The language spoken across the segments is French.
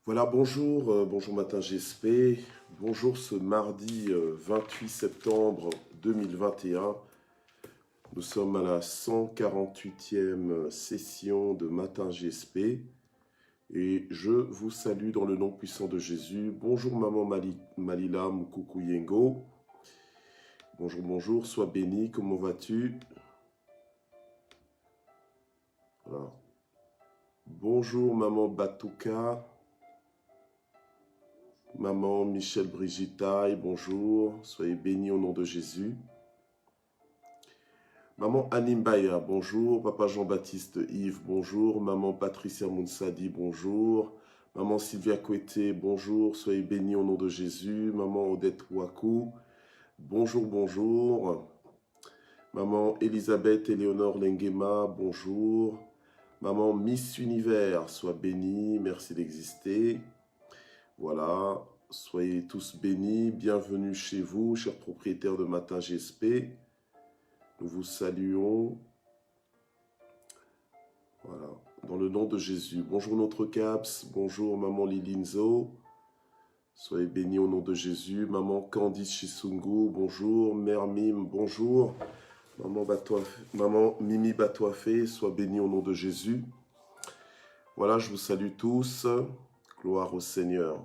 Voilà, bonjour, bonjour matin GSP, bonjour ce mardi 28 septembre 2021. Nous sommes à la 148e session de Matin GSP et je vous salue dans le nom puissant de Jésus. Bonjour maman Malila Mukoko Yengo. Bonjour, bonjour, sois béni, comment vas-tu? Voilà. Bonjour maman Batouka. Maman Michel Brigittaille, bonjour, soyez bénis au nom de Jésus. Maman Animbaya, bonjour. Papa Jean-Baptiste Yves, bonjour. Maman Patricia Mounsadi, bonjour. Maman Sylvia Kouete, bonjour. Soyez bénis au nom de Jésus. Maman Odette Wakou, bonjour, bonjour. Maman Elisabeth Éléonore Lengema, bonjour. Maman Miss Univers, sois bénie, merci d'exister. Voilà, soyez tous bénis, bienvenue chez vous, chers propriétaires de Matin GSP. Nous vous saluons. Voilà, dans le nom de Jésus. Bonjour notre Caps, bonjour maman Lilinzo. Soyez bénis au nom de Jésus. Maman Candice Chisungu, bonjour. Mère Mime, bonjour. Maman Mimi Batouafé, sois bénie au nom de Jésus. Voilà, je vous salue tous. Gloire au Seigneur.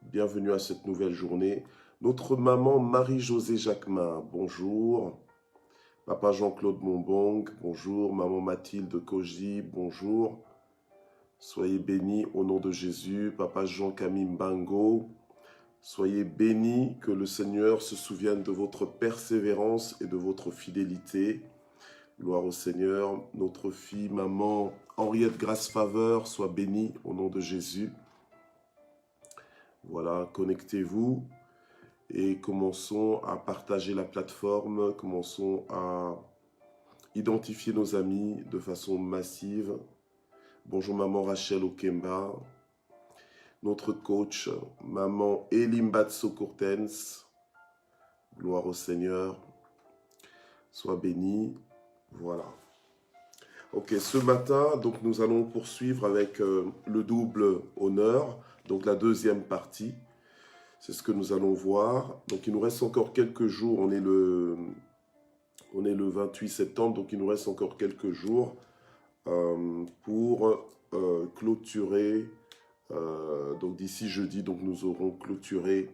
Bienvenue à cette nouvelle journée. Notre maman Marie-Josée Jacquemin, bonjour. Papa Jean-Claude Monbong, bonjour. Maman Mathilde Koji, bonjour. Soyez bénis au nom de Jésus. Papa Jean-Camille Mbango, soyez bénis, que le Seigneur se souvienne de votre persévérance et de votre fidélité. Gloire au Seigneur. Notre fille, maman Henriette Grace Faveur, soit bénie au nom de Jésus. Voilà, connectez-vous et commençons à partager la plateforme, commençons à identifier nos amis de façon massive. Bonjour maman Rachel Okemba, notre coach, maman Elimbatso Courtens, gloire au Seigneur, sois béni, voilà. Ok, ce matin, donc nous allons poursuivre avec le double honneur, donc la deuxième partie, c'est ce que nous allons voir. Donc il nous reste encore quelques jours, on est le 28 septembre, donc il nous reste encore quelques jours pour clôturer. Donc d'ici jeudi, donc nous aurons clôturé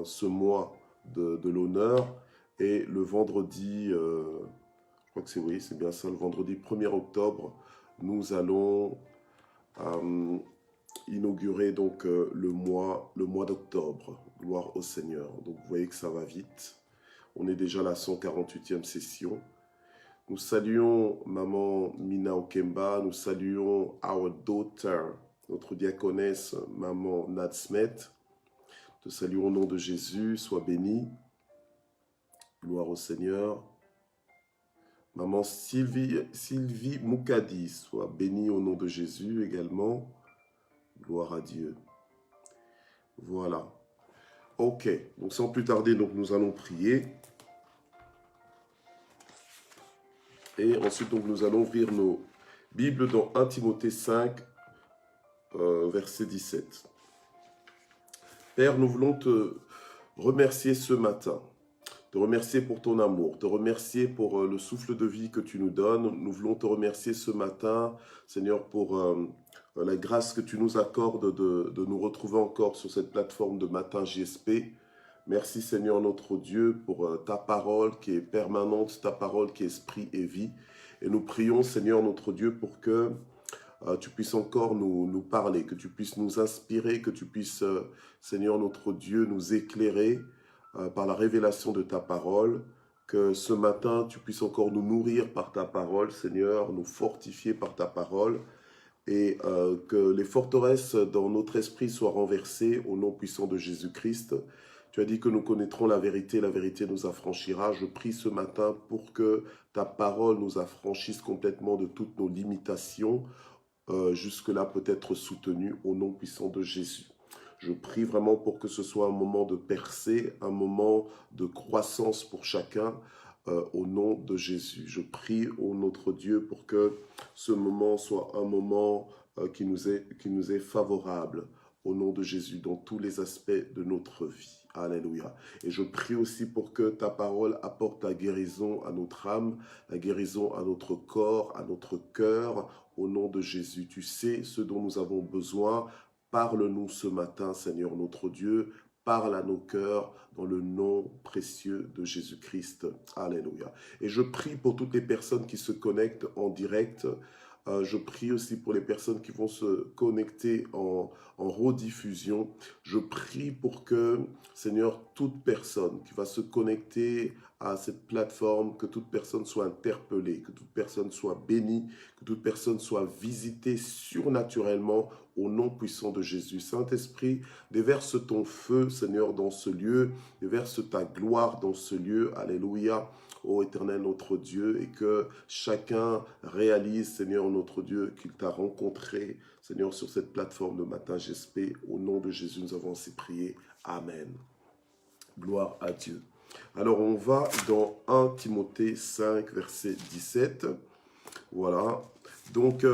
ce mois de l'honneur. Et le vendredi, je crois que c'est oui, c'est bien ça, le vendredi 1er octobre, nous allons inaugurer donc le mois d'octobre. Gloire au Seigneur. Donc vous voyez que ça va vite. On est déjà à la 148e session. Nous saluons maman Mina Okemba, nous saluons our daughter, notre diaconesse, maman Nadsmet. Te saluons au nom de Jésus, sois bénie. Gloire au Seigneur. Maman Sylvie Moukadi, sois bénie au nom de Jésus également. Gloire à Dieu. Voilà. Ok, donc sans plus tarder, donc nous allons prier. Et ensuite, donc, nous allons ouvrir nos Bibles dans 1 Timothée 5, verset 17. Père, nous voulons te remercier ce matin, te remercier pour ton amour, te remercier pour le souffle de vie que tu nous donnes. Nous voulons te remercier ce matin, Seigneur, pour la grâce que tu nous accordes de nous retrouver encore sur cette plateforme de Matin JSP. Merci Seigneur notre Dieu pour ta parole qui est permanente, ta parole qui est esprit et vie. Et nous prions Seigneur notre Dieu pour que tu puisses encore nous parler, que tu puisses nous inspirer, que tu puisses Seigneur notre Dieu nous éclairer par la révélation de ta parole. Que ce matin tu puisses encore nous nourrir par ta parole Seigneur, nous fortifier par ta parole. Et que les forteresses dans notre esprit soient renversées au nom puissant de Jésus-Christ. Tu as dit que nous connaîtrons la vérité nous affranchira. Je prie ce matin pour que ta parole nous affranchisse complètement de toutes nos limitations, jusque-là peut-être soutenues au nom puissant de Jésus. Je prie vraiment pour que ce soit un moment de percée, un moment de croissance pour chacun, au nom de Jésus. Je prie, ô notre Dieu, pour que ce moment soit un moment qui nous est favorable au nom de Jésus dans tous les aspects de notre vie. Alléluia. Et je prie aussi pour que ta parole apporte la guérison à notre âme, la guérison à notre corps, à notre cœur, au nom de Jésus. Tu sais ce dont nous avons besoin. Parle-nous ce matin, Seigneur notre Dieu. Parle à nos cœurs dans le nom précieux de Jésus-Christ. Alléluia. Et je prie pour toutes les personnes qui se connectent en direct. Je prie aussi pour les personnes qui vont se connecter en rediffusion. Je prie pour que, Seigneur, toute personne qui va se connecter à cette plateforme, que toute personne soit interpellée, que toute personne soit bénie, que toute personne soit visitée surnaturellement au nom puissant de Jésus. Saint-Esprit, déverse ton feu, Seigneur, dans ce lieu, déverse ta gloire dans ce lieu. Alléluia. Ô Éternel notre Dieu, et que chacun réalise, Seigneur notre Dieu, qu'il t'a rencontré, Seigneur, sur cette plateforme de Matin GSP. Au nom de Jésus, nous avons ainsi prié. Amen. Gloire à Dieu. Alors, on va dans 1 Timothée 5, verset 17. Voilà. Donc,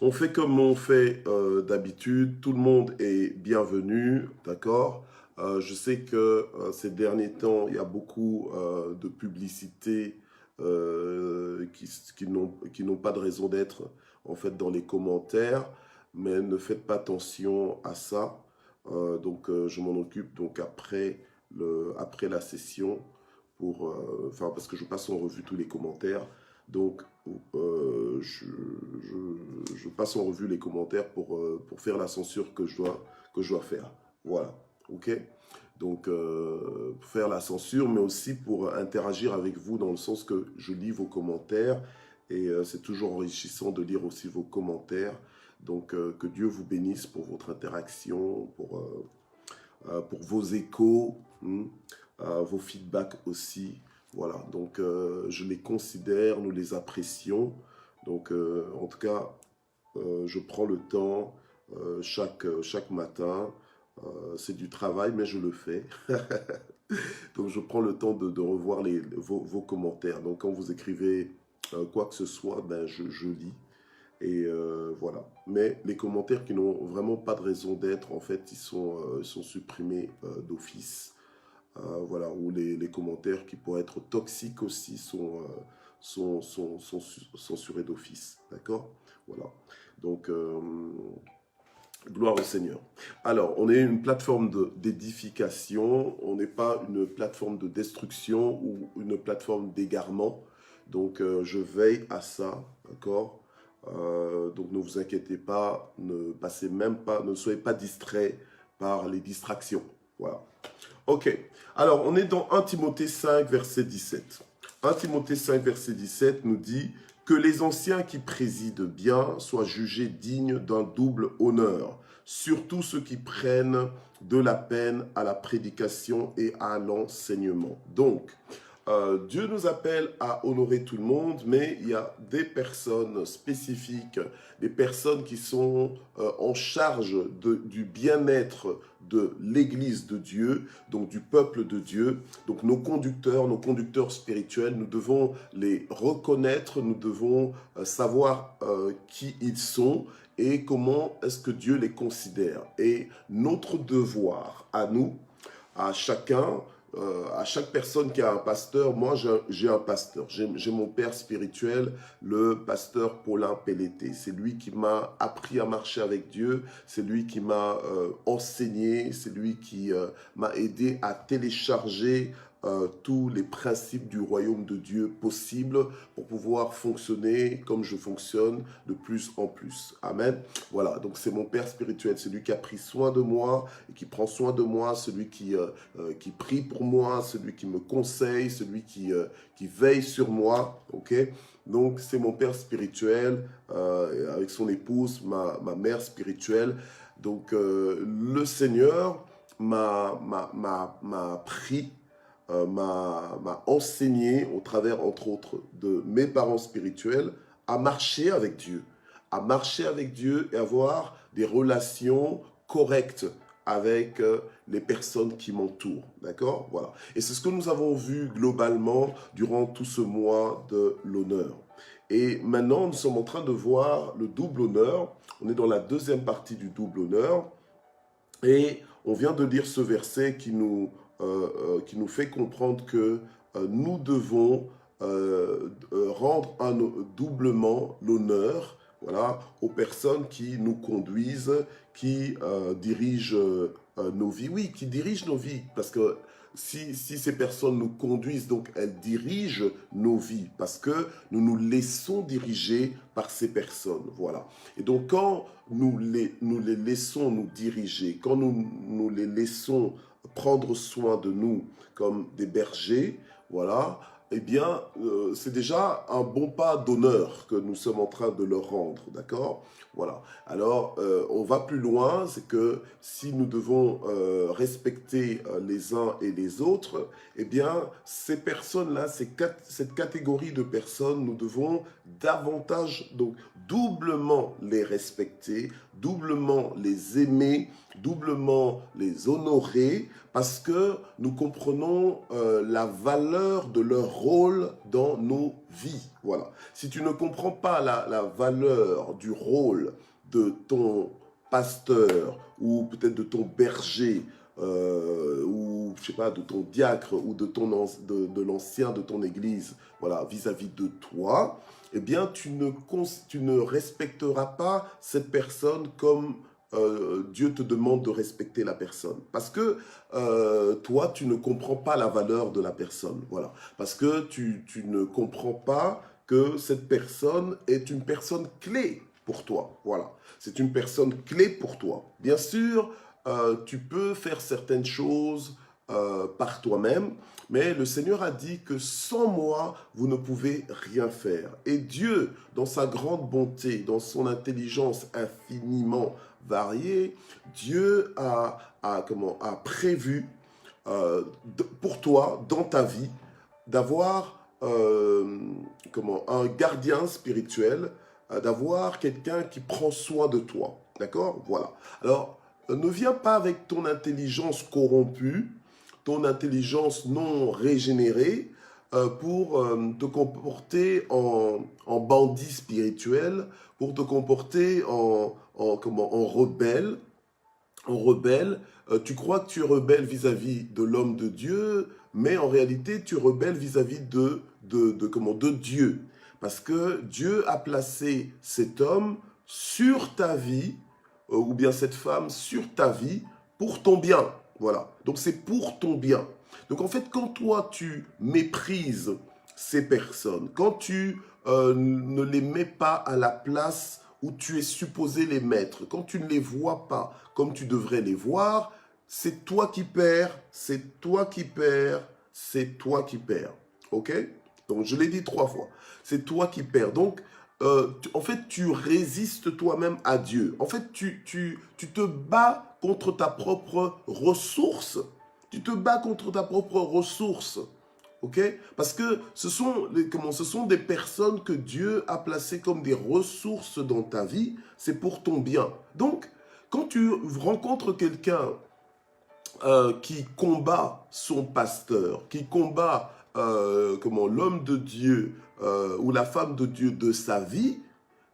on fait comme on fait d'habitude. Tout le monde est bienvenu, d'accord ? Je sais que ces derniers temps, il y a beaucoup de publicités qui n'ont pas de raison d'être en fait dans les commentaires, mais ne faites pas attention à ça. Donc je m'en occupe donc après la session parce que je passe en revue tous les commentaires. Donc je passe en revue les commentaires pour faire la censure que je dois faire. Voilà. Ok, donc pour faire la censure, mais aussi pour interagir avec vous dans le sens que je lis vos commentaires et c'est toujours enrichissant de lire aussi vos commentaires. Donc que Dieu vous bénisse pour votre interaction, pour vos échos, vos feedbacks aussi. Voilà, donc je les considère, nous les apprécions. Donc en tout cas, je prends le temps chaque matin. C'est du travail, mais je le fais. Donc, je prends le temps de revoir vos commentaires. Donc, quand vous écrivez quoi que ce soit, ben, je lis. Et voilà. Mais les commentaires qui n'ont vraiment pas de raison d'être, en fait, ils sont supprimés d'office. Voilà. Ou les commentaires qui pourraient être toxiques aussi sont censurés d'office. D'accord ? Voilà. Donc... gloire au Seigneur. Alors, on est une plateforme d'édification, on n'est pas une plateforme de destruction ou une plateforme d'égarement. Donc, je veille à ça, d'accord ? Donc, ne vous inquiétez pas, ne soyez pas distraits par les distractions. Voilà. Ok. Alors, on est dans 1 Timothée 5, verset 17. 1 Timothée 5, verset 17 nous dit que les anciens qui président bien soient jugés dignes d'un double honneur, surtout ceux qui prennent de la peine à la prédication et à l'enseignement. Donc, Dieu nous appelle à honorer tout le monde, mais il y a des personnes spécifiques, des personnes qui sont en charge du bien-être de l'Église de Dieu, donc du peuple de Dieu. Donc nos conducteurs spirituels, nous devons les reconnaître, nous devons savoir qui ils sont et comment est-ce que Dieu les considère. Et notre devoir à nous, à chacun, à chaque personne qui a un pasteur, moi j'ai un pasteur, j'ai mon père spirituel, le pasteur Paulin Pelleté. C'est lui qui m'a appris à marcher avec Dieu, c'est lui qui m'a enseigné, c'est lui qui m'a aidé à télécharger tous les principes du royaume de Dieu possibles pour pouvoir fonctionner comme je fonctionne de plus en plus. Amen. Voilà, donc c'est mon père spirituel, c'est lui qui a pris soin de moi et qui prend soin de moi, celui qui prie pour moi, celui qui me conseille, celui qui veille sur moi. Ok. Donc c'est mon père spirituel avec son épouse, ma mère spirituelle. Donc le Seigneur m'a pris, m'a enseigné au travers, entre autres, de mes parents spirituels, à marcher avec Dieu. À marcher avec Dieu et avoir des relations correctes avec les personnes qui m'entourent. D'accord ? Voilà. Et c'est ce que nous avons vu globalement durant tout ce mois de l'honneur. Et maintenant, nous sommes en train de voir le double honneur. On est dans la deuxième partie du double honneur. Et on vient de lire ce verset qui nous fait comprendre que nous devons rendre doublement l'honneur, voilà, aux personnes qui nous conduisent, qui dirigent nos vies. Oui, qui dirigent nos vies, parce que si ces personnes nous conduisent, donc elles dirigent nos vies, parce que nous nous laissons diriger par ces personnes, voilà. Et donc quand nous les laissons nous diriger, quand nous les laissons prendre soin de nous comme des bergers, voilà, eh bien, c'est déjà un bon pas d'honneur que nous sommes en train de leur rendre, d'accord? Voilà. Alors, on va plus loin, c'est que si nous devons respecter les uns et les autres, eh bien, ces personnes-là, cette catégorie de personnes, nous devons davantage, donc, doublement les respecter, doublement les aimer, doublement les honorer, parce que nous comprenons la valeur de leur rôle dans nos vies. Voilà. Si tu ne comprends pas la valeur du rôle de ton pasteur ou peut-être de ton berger ou je sais pas, de ton diacre ou de l'ancien de ton église, voilà, vis-à-vis de toi, eh bien tu ne respecteras pas cette personne comme Dieu te demande de respecter la personne. Parce que toi, tu ne comprends pas la valeur de la personne. Voilà. Parce que tu ne comprends pas que cette personne est une personne clé pour toi. Voilà. C'est une personne clé pour toi. Bien sûr, tu peux faire certaines choses par toi-même, mais le Seigneur a dit que sans moi, vous ne pouvez rien faire. Et Dieu, dans sa grande bonté, dans son intelligence infiniment variée, Dieu a prévu pour toi, dans ta vie, d'avoir un gardien spirituel, d'avoir quelqu'un qui prend soin de toi. D'accord? Voilà. Alors, ne viens pas avec ton intelligence corrompue, ton intelligence non régénérée, pour te comporter en bandit spirituel, pour te comporter en rebelle. En rebelle, tu crois que tu es rebelle vis-à-vis de l'homme de Dieu, mais en réalité, tu rebelles vis-à-vis de Dieu. Parce que Dieu a placé cet homme sur ta vie, ou bien cette femme sur ta vie, pour ton bien. Voilà. Donc c'est pour ton bien. Donc en fait, quand toi tu méprises ces personnes, quand tu ne les mets pas à la place où tu es supposé les mettre, quand tu ne les vois pas comme tu devrais les voir, c'est toi qui perds, c'est toi qui perds, c'est toi qui perds. Ok? Donc je l'ai dit 3 fois. C'est toi qui perds. Donc en fait, tu résistes toi-même à Dieu. En fait, tu te bats contre ta propre ressource. Tu te bats contre ta propre ressource. Ok? Parce que ce sont des personnes que Dieu a placées comme des ressources dans ta vie. C'est pour ton bien. Donc, quand tu rencontres quelqu'un qui combat son pasteur, qui combat l'homme de Dieu ou la femme de Dieu de sa vie,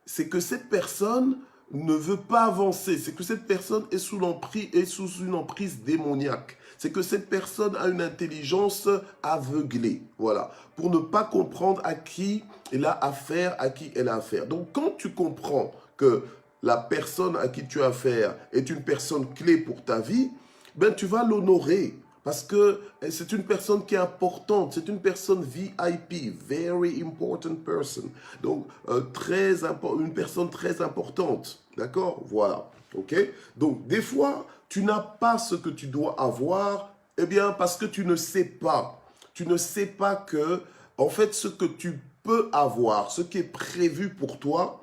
c'est que cette personne ne veut pas avancer, c'est que cette personne est sous une emprise démoniaque, c'est que cette personne a une intelligence aveuglée, voilà, pour ne pas comprendre à qui elle a affaire, à qui elle a affaire. Donc quand tu comprends que la personne à qui tu as affaire est une personne clé pour ta vie, ben tu vas l'honorer. Parce que c'est une personne qui est importante, c'est une personne VIP, very important person. Donc, une personne très importante. D'accord? Voilà. OK? Donc, des fois, tu n'as pas ce que tu dois avoir, eh bien, parce que tu ne sais pas. Tu ne sais pas que, en fait, ce que tu peux avoir, ce qui est prévu pour toi,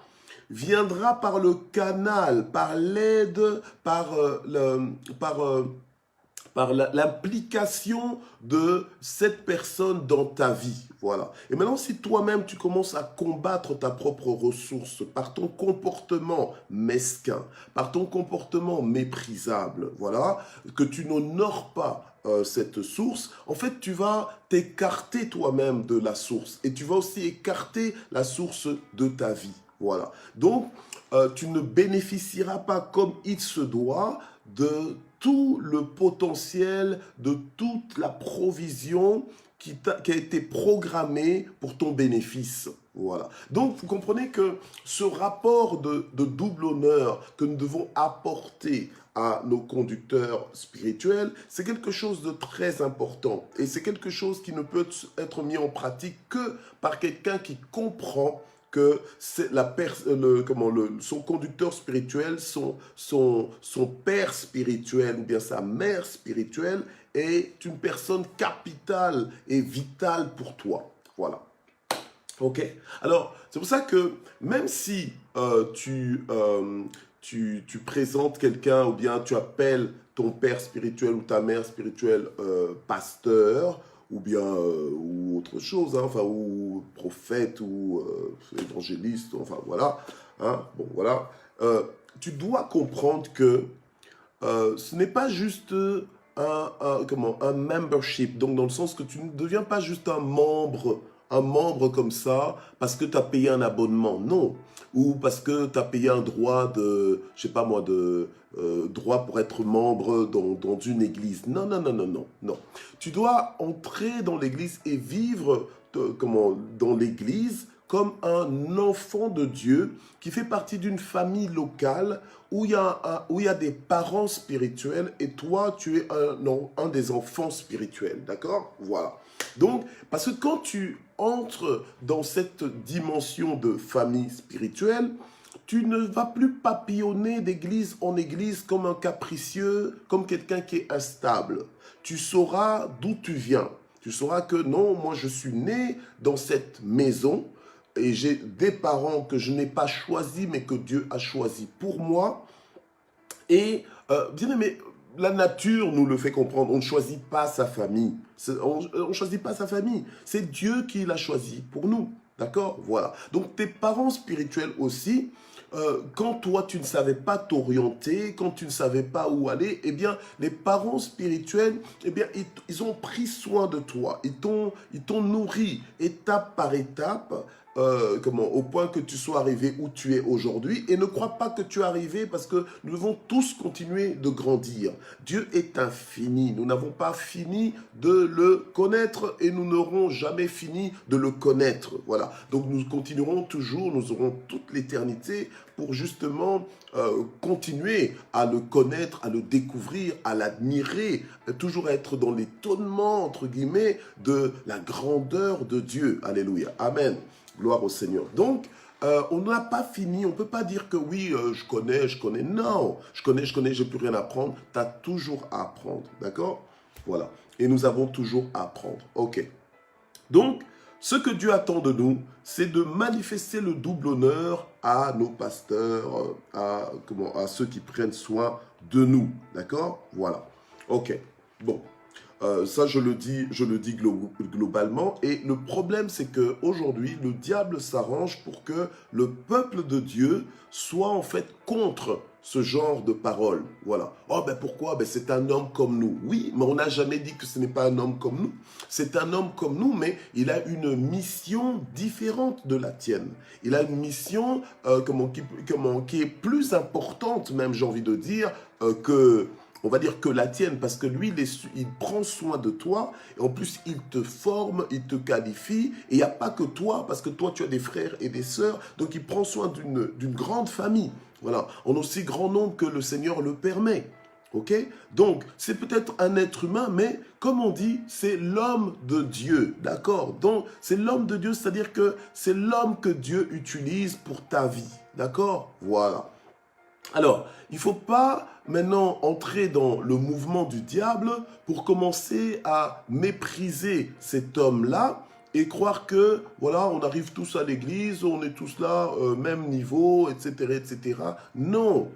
viendra par le canal, par l'aide, par l'implication de cette personne dans ta vie. Voilà. Et maintenant, si toi-même, tu commences à combattre ta propre ressource par ton comportement mesquin, par ton comportement méprisable, voilà, que tu n'honores pas cette source, en fait, tu vas t'écarter toi-même de la source et tu vas aussi écarter la source de ta vie. Voilà. Donc, tu ne bénéficieras pas comme il se doit de tout le potentiel, de toute la provision qui a été programmée pour ton bénéfice. Voilà. Donc, vous comprenez que ce rapport de double honneur que nous devons apporter à nos conducteurs spirituels, c'est quelque chose de très important. Et c'est quelque chose qui ne peut être mis en pratique que par quelqu'un qui comprend que c'est son conducteur spirituel, son père spirituel ou bien sa mère spirituelle est une personne capitale et vitale pour toi. Voilà. Ok. Alors, c'est pour ça que même si tu présentes quelqu'un ou bien tu appelles ton père spirituel ou ta mère spirituelle pasteur ou bien ou autre chose, hein, enfin, ou prophète ou évangéliste, enfin voilà, hein, bon voilà, tu dois comprendre que ce n'est pas juste un membership, donc dans le sens que tu ne deviens pas juste un membre comme ça parce que tu as payé un abonnement, non, ou parce que tu as payé un droit de, je sais pas moi, droit pour être membre dans une église. Non, non, non, non, non, non. Tu dois entrer dans l'église et vivre dans l'église comme un enfant de Dieu qui fait partie d'une famille locale où il y a des parents spirituels et toi, tu es un des enfants spirituels, d'accord? Voilà. Donc, parce que quand tu entres dans cette dimension de famille spirituelle, tu ne vas plus papillonner d'église en église comme un capricieux, comme quelqu'un qui est instable. Tu sauras d'où tu viens. Tu sauras que non, moi je suis né dans cette maison et j'ai des parents que je n'ai pas choisis mais que Dieu a choisis pour moi. Et bien aimé, la nature nous le fait comprendre. On ne choisit pas sa famille. On ne choisit pas sa famille. C'est Dieu qui l'a choisi pour nous. D'accord? Voilà. Donc tes parents spirituels aussi, quand toi tu ne savais pas t'orienter, quand tu ne savais pas où aller, eh bien les parents spirituels, eh bien ils ont pris soin de toi. Ils t'ont nourri étape par étape. Au point que tu sois arrivé où tu es aujourd'hui, et ne crois pas que tu es arrivé parce que nous devons tous continuer de grandir. Dieu est infini, nous n'avons pas fini de le connaître et nous n'aurons jamais fini de le connaître. Voilà, donc nous continuerons toujours, nous aurons toute l'éternité pour justement continuer à le connaître, à le découvrir, à l'admirer, toujours être dans l'étonnement, entre guillemets, de la grandeur de Dieu. Alléluia, amen. Gloire au Seigneur. Donc, on n'a pas fini. On ne peut pas dire que oui, je connais. Non, je connais, j'ai plus rien à apprendre. Tu as toujours à apprendre. D'accord? Voilà. Et nous avons toujours à apprendre. Ok. Donc, ce que Dieu attend de nous, c'est de manifester le double honneur à nos pasteurs, à ceux qui prennent soin de nous. D'accord? Voilà. Ok. Bon. Ça, je le dis globalement. Et le problème, c'est qu'aujourd'hui, le diable s'arrange pour que le peuple de Dieu soit en fait contre ce genre de paroles. Voilà. Oh, ben pourquoi? Ben c'est un homme comme nous. Oui, mais on n'a jamais dit que ce n'est pas un homme comme nous. C'est un homme comme nous, mais il a une mission différente de la tienne. Il a une mission qui est plus importante, même, j'ai envie de dire, on va dire que la tienne, parce que lui, il prend soin de toi, et en plus, il te forme, il te qualifie, et il n'y a pas que toi, parce que toi, tu as des frères et des sœurs, donc il prend soin d'une grande famille, voilà, en aussi grand nombre que le Seigneur le permet, ok? Donc, c'est peut-être un être humain, mais comme on dit, c'est l'homme de Dieu, d'accord? Donc, c'est l'homme de Dieu, c'est-à-dire que c'est l'homme que Dieu utilise pour ta vie, d'accord? Voilà. Alors, il ne faut pas maintenant entrer dans le mouvement du diable pour commencer à mépriser cet homme-là et croire que, voilà, on arrive tous à l'église, on est tous là, même niveau, etc., etc. Non,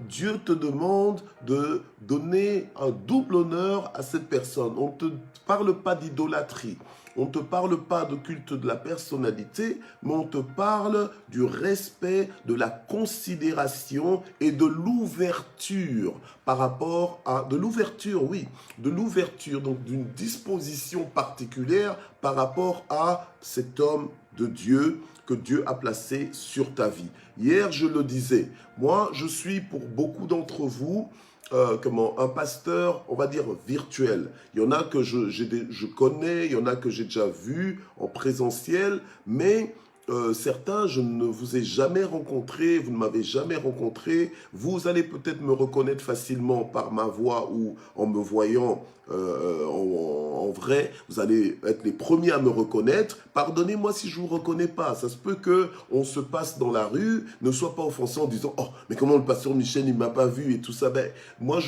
Dieu te demande de donner un double honneur à cette personne. On ne te parle pas d'idolâtrie. on ne te parle pas de culte de la personnalité, mais on te parle du respect, de la considération et de l'ouverture par rapport à... De l'ouverture, oui, de l'ouverture, donc d'une disposition particulière par rapport à cet homme de Dieu que Dieu a placé sur ta vie. Hier, je le disais, moi, je suis pour beaucoup d'entre vous un pasteur, on va dire, virtuel. Il y en a que je connais, il y en a que j'ai déjà vu en présentiel, mais certains, je ne vous ai jamais rencontré, vous ne m'avez jamais rencontré. Vous allez peut-être me reconnaître facilement par ma voix ou en me voyant en vrai. Vous allez être les premiers à me reconnaître. Pardonnez-moi si je ne vous reconnais pas. Ça se peut qu'on se passe dans la rue, ne soit pas offensé en disant « Oh, mais comment le pasteur Michel, il ne m'a pas vu » et tout ça. Ben, moi,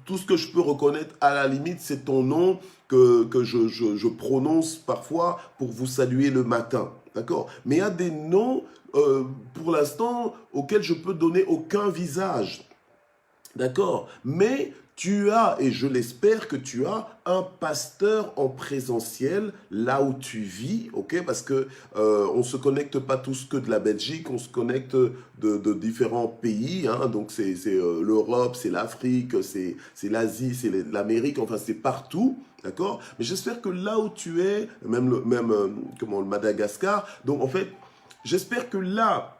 tout ce que je peux reconnaître à la limite, c'est ton nom que je prononce parfois pour vous saluer le matin. D'accord? Mais il y a des noms, pour l'instant, auxquels je peux donner aucun visage. D'accord? Mais tu as, et je l'espère que tu as, un pasteur en présentiel là où tu vis, ok? Parce que on ne se connecte pas tous que de la Belgique, on se connecte de différents pays, hein, donc c'est l'Europe, c'est l'Afrique, c'est l'Asie, c'est l'Amérique, enfin c'est partout, d'accord? Mais j'espère que là où tu es, même le Madagascar, donc en fait, j'espère que là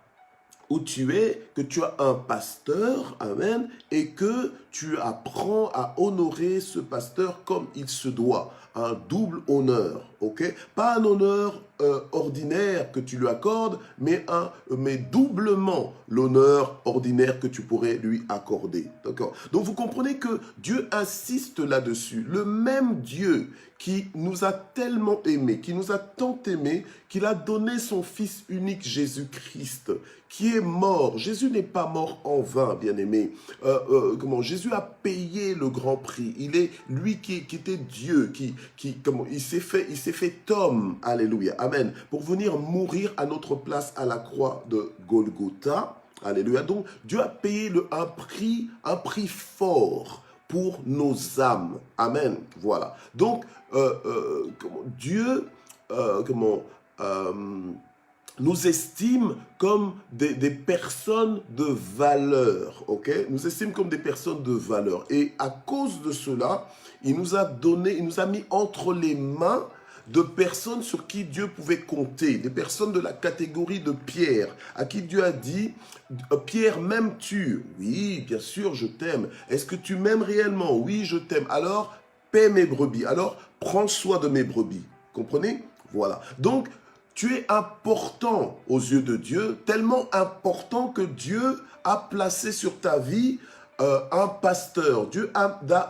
où tu es, que tu as un pasteur, amen, et que tu apprends à honorer ce pasteur comme il se doit. Un double honneur, ok? Pas un honneur ordinaire que tu lui accordes, mais doublement l'honneur ordinaire que tu pourrais lui accorder, d'accord? Donc vous comprenez que Dieu insiste là-dessus. Le même Dieu qui nous a tellement aimés, qui nous a tant aimés, qu'il a donné son Fils unique Jésus-Christ, qui est mort. Jésus n'est pas mort en vain, bien-aimé. Jésus a payé le grand prix. Il est lui qui était Dieu, il s'est fait homme, alléluia, amen, pour venir mourir à notre place à la croix de Golgotha, alléluia. Donc Dieu a payé un prix fort pour nos âmes, amen, voilà. Donc Dieu, nous estime comme des personnes de valeur, ok? Nous estime comme des personnes de valeur. Et à cause de cela, il nous a mis entre les mains de personnes sur qui Dieu pouvait compter, des personnes de la catégorie de Pierre, à qui Dieu a dit « Pierre, m'aimes-tu » ? « Oui, bien sûr, je t'aime. »« Est-ce que tu m'aimes réellement ?» »« Oui, je t'aime. » « Alors, paie mes brebis. Alors, prends soin de mes brebis. » Comprenez? Voilà. Donc, tu es important aux yeux de Dieu, tellement important que Dieu a placé sur ta vie un pasteur. Dieu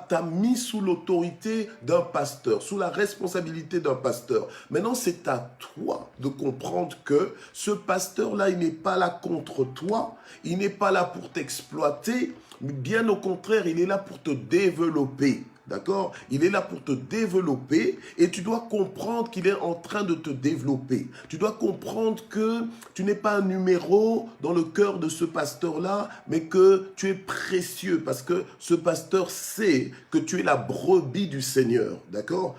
t'a mis sous l'autorité d'un pasteur, sous la responsabilité d'un pasteur. Maintenant, c'est à toi de comprendre que ce pasteur-là, il n'est pas là contre toi, il n'est pas là pour t'exploiter, mais bien au contraire, il est là pour te développer. D'accord? Il est là pour te développer et tu dois comprendre qu'il est en train de te développer. Tu dois comprendre que tu n'es pas un numéro dans le cœur de ce pasteur-là, mais que tu es précieux parce que ce pasteur sait que tu es la brebis du Seigneur. D'accord?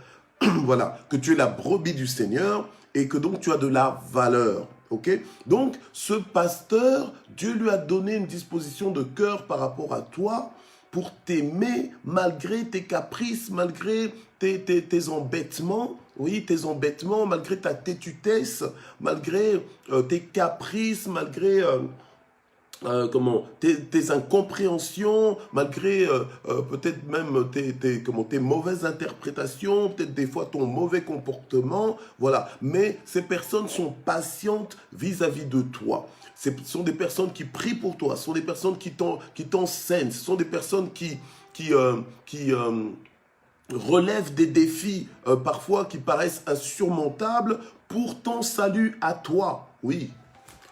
Voilà, que tu es la brebis du Seigneur et que donc tu as de la valeur. Ok? Donc, ce pasteur, Dieu lui a donné une disposition de cœur par rapport à toi, pour t'aimer malgré tes caprices, malgré tes embêtements, oui, tes embêtements, malgré ta têtutesse, malgré tes caprices, malgré tes incompréhensions, malgré peut-être même tes mauvaises interprétations, peut-être des fois ton mauvais comportement, voilà. Mais ces personnes sont patientes vis-à-vis de toi. Ce sont des personnes qui prient pour toi, ce sont des personnes qui t'enseignent, ce sont des personnes qui relèvent des défis parfois qui paraissent insurmontables pour ton salut à toi, oui.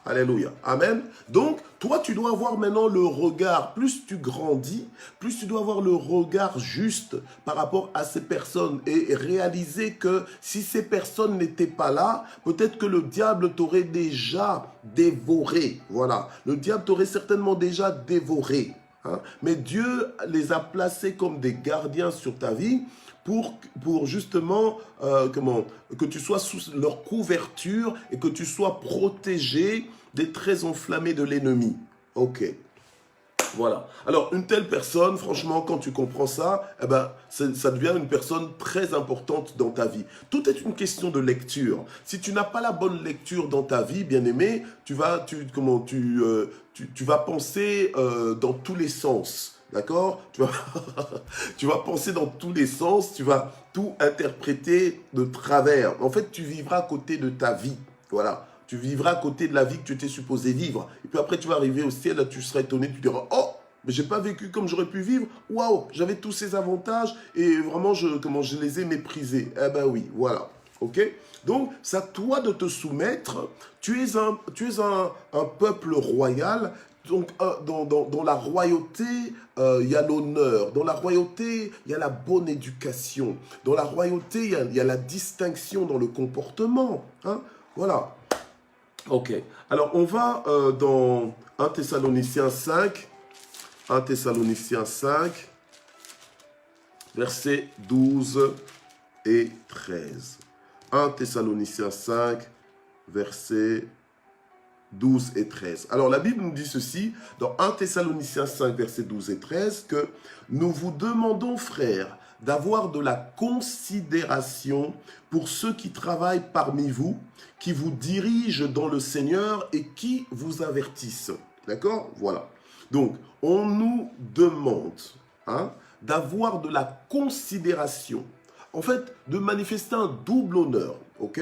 Alléluia. Amen. Donc, toi, tu dois avoir maintenant le regard, plus tu grandis, plus tu dois avoir le regard juste par rapport à ces personnes et réaliser que si ces personnes n'étaient pas là, peut-être que le diable t'aurait déjà dévoré. Voilà. Le diable t'aurait certainement déjà dévoré. hein. Mais Dieu les a placés comme des gardiens sur ta vie pour justement que tu sois sous leur couverture et que tu sois protégé des traits enflammés de l'ennemi. Ok. Voilà. Alors, une telle personne, franchement, quand tu comprends ça, eh ben, ça devient une personne très importante dans ta vie. Tout est une question de lecture. Si tu n'as pas la bonne lecture dans ta vie, bien-aimé, tu vas penser dans tous les sens. D'accord? Tu vas penser dans tous les sens, tu vas tout interpréter de travers. En fait, tu vivras à côté de ta vie. Voilà. Tu vivras à côté de la vie que tu étais supposé vivre. Et puis après, tu vas arriver au ciel, là, tu seras étonné, tu diras, oh, mais j'ai pas vécu comme j'aurais pu vivre. Waouh, j'avais tous ces avantages et vraiment, je les ai méprisés. Eh ben oui, voilà. Ok? Donc, c'est à toi de te soumettre. Tu es un peuple royal. Donc, dans la royauté, il y a l'honneur. Dans la royauté, il y a la bonne éducation. Dans la royauté, il y a la distinction dans le comportement. Hein? Voilà. Ok. Alors, on va dans 1 Thessaloniciens 5. 1 Thessaloniciens 5, versets 12 et 13. 1 Thessaloniciens 5, versets 12 et 13. Alors, la Bible nous dit ceci, dans 1 Thessaloniciens 5, versets 12 et 13, que nous vous demandons, frères, d'avoir de la considération pour ceux qui travaillent parmi vous, qui vous dirigent dans le Seigneur et qui vous avertissent. D'accord? Voilà. Donc, on nous demande d'avoir de la considération, en fait, de manifester un double honneur, ok,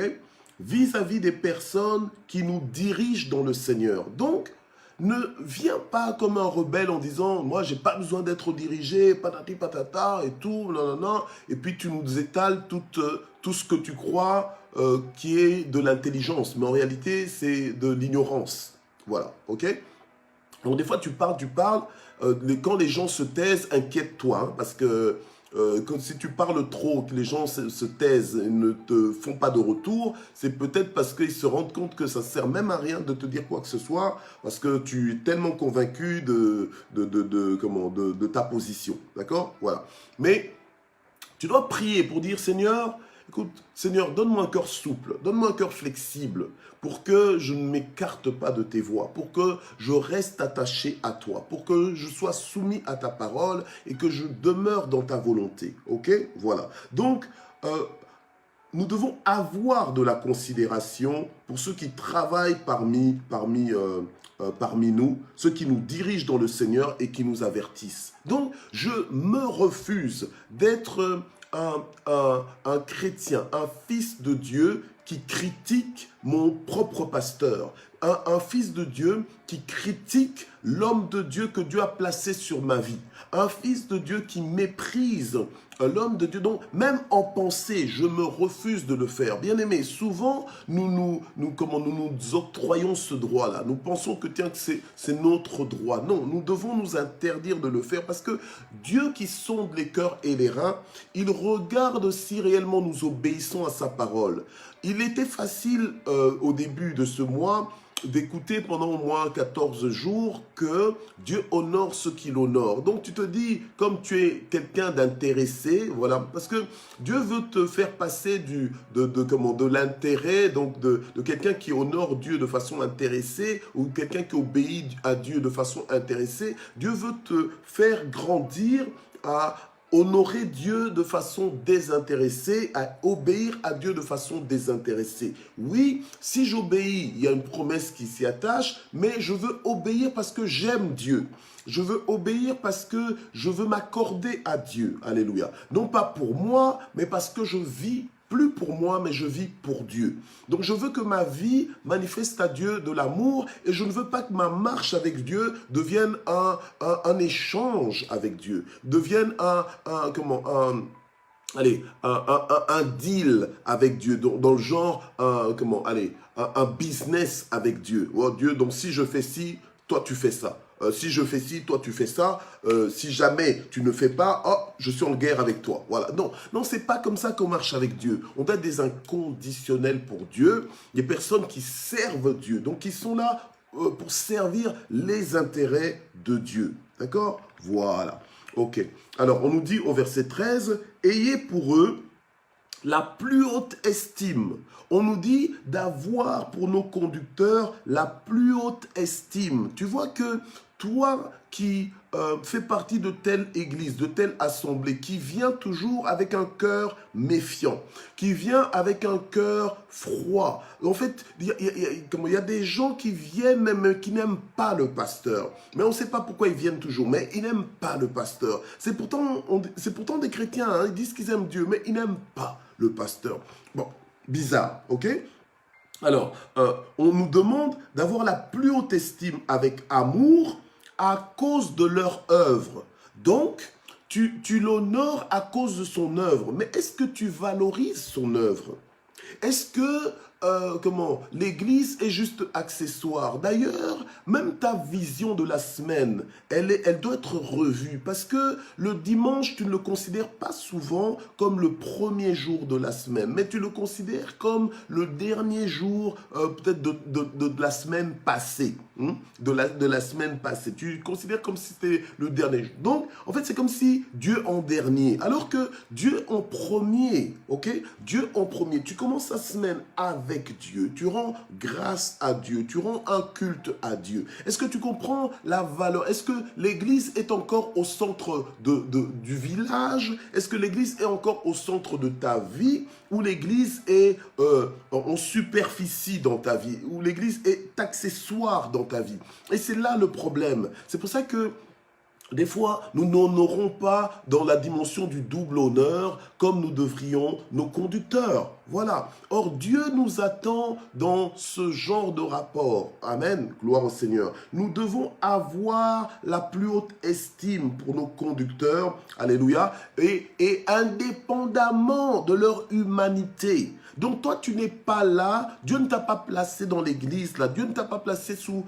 vis-à-vis des personnes qui nous dirigent dans le Seigneur. Donc, ne viens pas comme un rebelle en disant, moi, j'ai pas besoin d'être dirigé, patati patata et tout, nanana, et puis tu nous étales tout ce que tu crois qui est de l'intelligence, mais en réalité, c'est de l'ignorance. Voilà, ok? Donc des fois tu parles, quand les gens se taisent, inquiète-toi, hein, parce que si tu parles trop, que les gens se taisent et ne te font pas de retour, c'est peut-être parce qu'ils se rendent compte que ça ne sert même à rien de te dire quoi que ce soit, parce que tu es tellement convaincu de ta position, d'accord? Voilà. Mais tu dois prier pour dire, Seigneur, écoute, Seigneur, donne-moi un cœur souple, donne-moi un cœur flexible, pour que je ne m'écarte pas de tes voies, pour que je reste attaché à toi, pour que je sois soumis à ta parole et que je demeure dans ta volonté. Ok? Voilà. Donc, nous devons avoir de la considération pour ceux qui travaillent parmi nous, ceux qui nous dirigent dans le Seigneur et qui nous avertissent. Donc, je me refuse d'être un chrétien, un fils de Dieu qui critique mon propre pasteur, un fils de Dieu qui critique l'homme de Dieu que Dieu a placé sur ma vie, un fils de Dieu qui méprise l'homme de Dieu. Donc, même en pensée, je me refuse de le faire. Bien aimé, souvent, nous octroyons ce droit-là. Nous pensons que, tiens, c'est notre droit. Non, nous devons nous interdire de le faire parce que Dieu qui sonde les cœurs et les reins, il regarde si réellement nous obéissons à sa parole. Il était facile au début de ce mois d'écouter pendant au moins 14 jours que Dieu honore ceux qui l'honorent. Donc tu te dis, comme tu es quelqu'un d'intéressé, voilà, parce que Dieu veut te faire passer de l'intérêt, donc de quelqu'un qui honore Dieu de façon intéressée ou quelqu'un qui obéit à Dieu de façon intéressée. Dieu veut te faire grandir à honorer Dieu de façon désintéressée, à obéir à Dieu de façon désintéressée. Oui, si j'obéis, il y a une promesse qui s'y attache, mais je veux obéir parce que j'aime Dieu. Je veux obéir parce que je veux m'accorder à Dieu. Alléluia. Non pas pour moi, mais parce que je vis plus pour moi, mais je vis pour Dieu. Donc je veux que ma vie manifeste à Dieu de l'amour et je ne veux pas que ma marche avec Dieu devienne un échange avec Dieu, devienne un deal avec Dieu, dans le genre, un business avec Dieu. Oh Dieu, donc si je fais ci, toi tu fais ça. Si je fais ci, toi tu fais ça. Si jamais tu ne fais pas, oh, je suis en guerre avec toi. Voilà. Non, c'est pas comme ça qu'on marche avec Dieu. On a des inconditionnels pour Dieu, des personnes qui servent Dieu, donc qui sont là pour servir les intérêts de Dieu. D'accord? Voilà. Ok. Alors, on nous dit au verset 13, « Ayez pour eux la plus haute estime. » On nous dit d'avoir pour nos conducteurs la plus haute estime. Tu vois que toi qui fais partie de telle église, de telle assemblée, qui vient toujours avec un cœur méfiant, qui vient avec un cœur froid. En fait, il y a des gens qui viennent même qui n'aiment pas le pasteur. Mais on ne sait pas pourquoi ils viennent toujours, mais ils n'aiment pas le pasteur. C'est pourtant des chrétiens, hein, ils disent qu'ils aiment Dieu, mais ils n'aiment pas le pasteur. Bon, bizarre, ok? Alors, on nous demande d'avoir la plus haute estime avec amour à cause de leur œuvre. Donc, tu l'honores à cause de son œuvre. Mais est-ce que tu valorises son œuvre? Est-ce que l'église est juste accessoire? D'ailleurs, même ta vision de la semaine, elle doit être revue parce que le dimanche, tu ne le considères pas souvent comme le premier jour de la semaine, mais tu le considères comme le dernier jour peut-être de la semaine passée, de la semaine passée. Tu le considères comme si c'était le dernier jour. Donc, en fait, c'est comme si Dieu en dernier, alors que Dieu en premier, ok? Dieu en premier. Tu commences ta semaine avec Dieu, tu rends grâce à Dieu, tu rends un culte à Dieu. Est-ce que tu comprends la valeur? Est-ce que l'église est encore au centre du village? Est-ce que l'église est encore au centre de ta vie? Ou l'église est en superficie dans ta vie? Ou l'église est accessoire dans ta vie? Et c'est là le problème. C'est pour ça que des fois, nous n'honorons pas dans la dimension du double honneur comme nous devrions nos conducteurs. Voilà. Or, Dieu nous attend dans ce genre de rapport. Amen. Gloire au Seigneur. Nous devons avoir la plus haute estime pour nos conducteurs. Alléluia. Et indépendamment de leur humanité. Donc toi, tu n'es pas là. Dieu ne t'a pas placé dans l'église. Là. Dieu ne t'a pas placé sous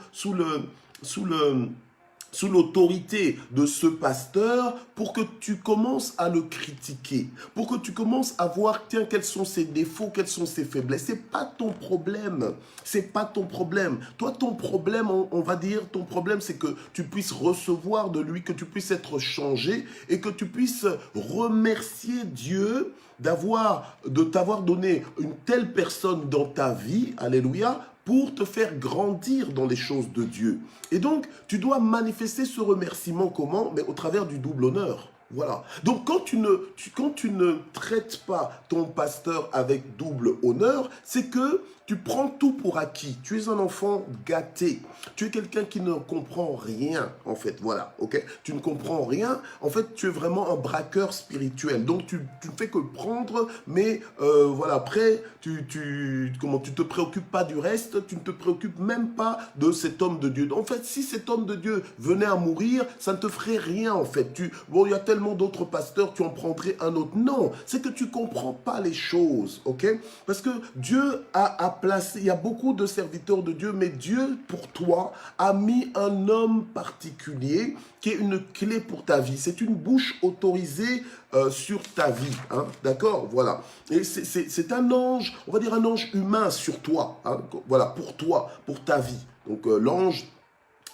l'autorité de ce pasteur pour que tu commences à le critiquer, pour que tu commences à voir, tiens, quels sont ses défauts, quelles sont ses faiblesses. C'est pas ton problème, c'est pas ton problème. Toi, ton problème, on va dire, ton problème, c'est que tu puisses recevoir de lui, que tu puisses être changé et que tu puisses remercier Dieu de t'avoir donné une telle personne dans ta vie, alléluia, pour te faire grandir dans les choses de Dieu. Et donc, tu dois manifester ce remerciement comment? Mais au travers du double honneur. Voilà. Donc, quand tu ne traites pas ton pasteur avec double honneur, c'est que tu prends tout pour acquis. Tu es un enfant gâté. Tu es quelqu'un qui ne comprend rien, en fait. Voilà, ok? Tu ne comprends rien. En fait, tu es vraiment un braqueur spirituel. Donc, tu ne fais que prendre, mais voilà, après, tu te préoccupes pas du reste. Tu ne te préoccupes même pas de cet homme de Dieu. En fait, si cet homme de Dieu venait à mourir, ça ne te ferait rien, en fait. Bon, il y a tellement d'autres pasteurs, tu en prendrais un autre. Non, c'est que tu comprends pas les choses, ok? Parce que Dieu a placé, il y a beaucoup de serviteurs de Dieu, mais Dieu, pour toi, a mis un homme particulier qui est une clé pour ta vie. C'est une bouche autorisée sur ta vie, hein? D'accord? Voilà. Et c'est un ange, on va dire un ange humain sur toi, hein? Voilà, pour toi, pour ta vie. Donc l'ange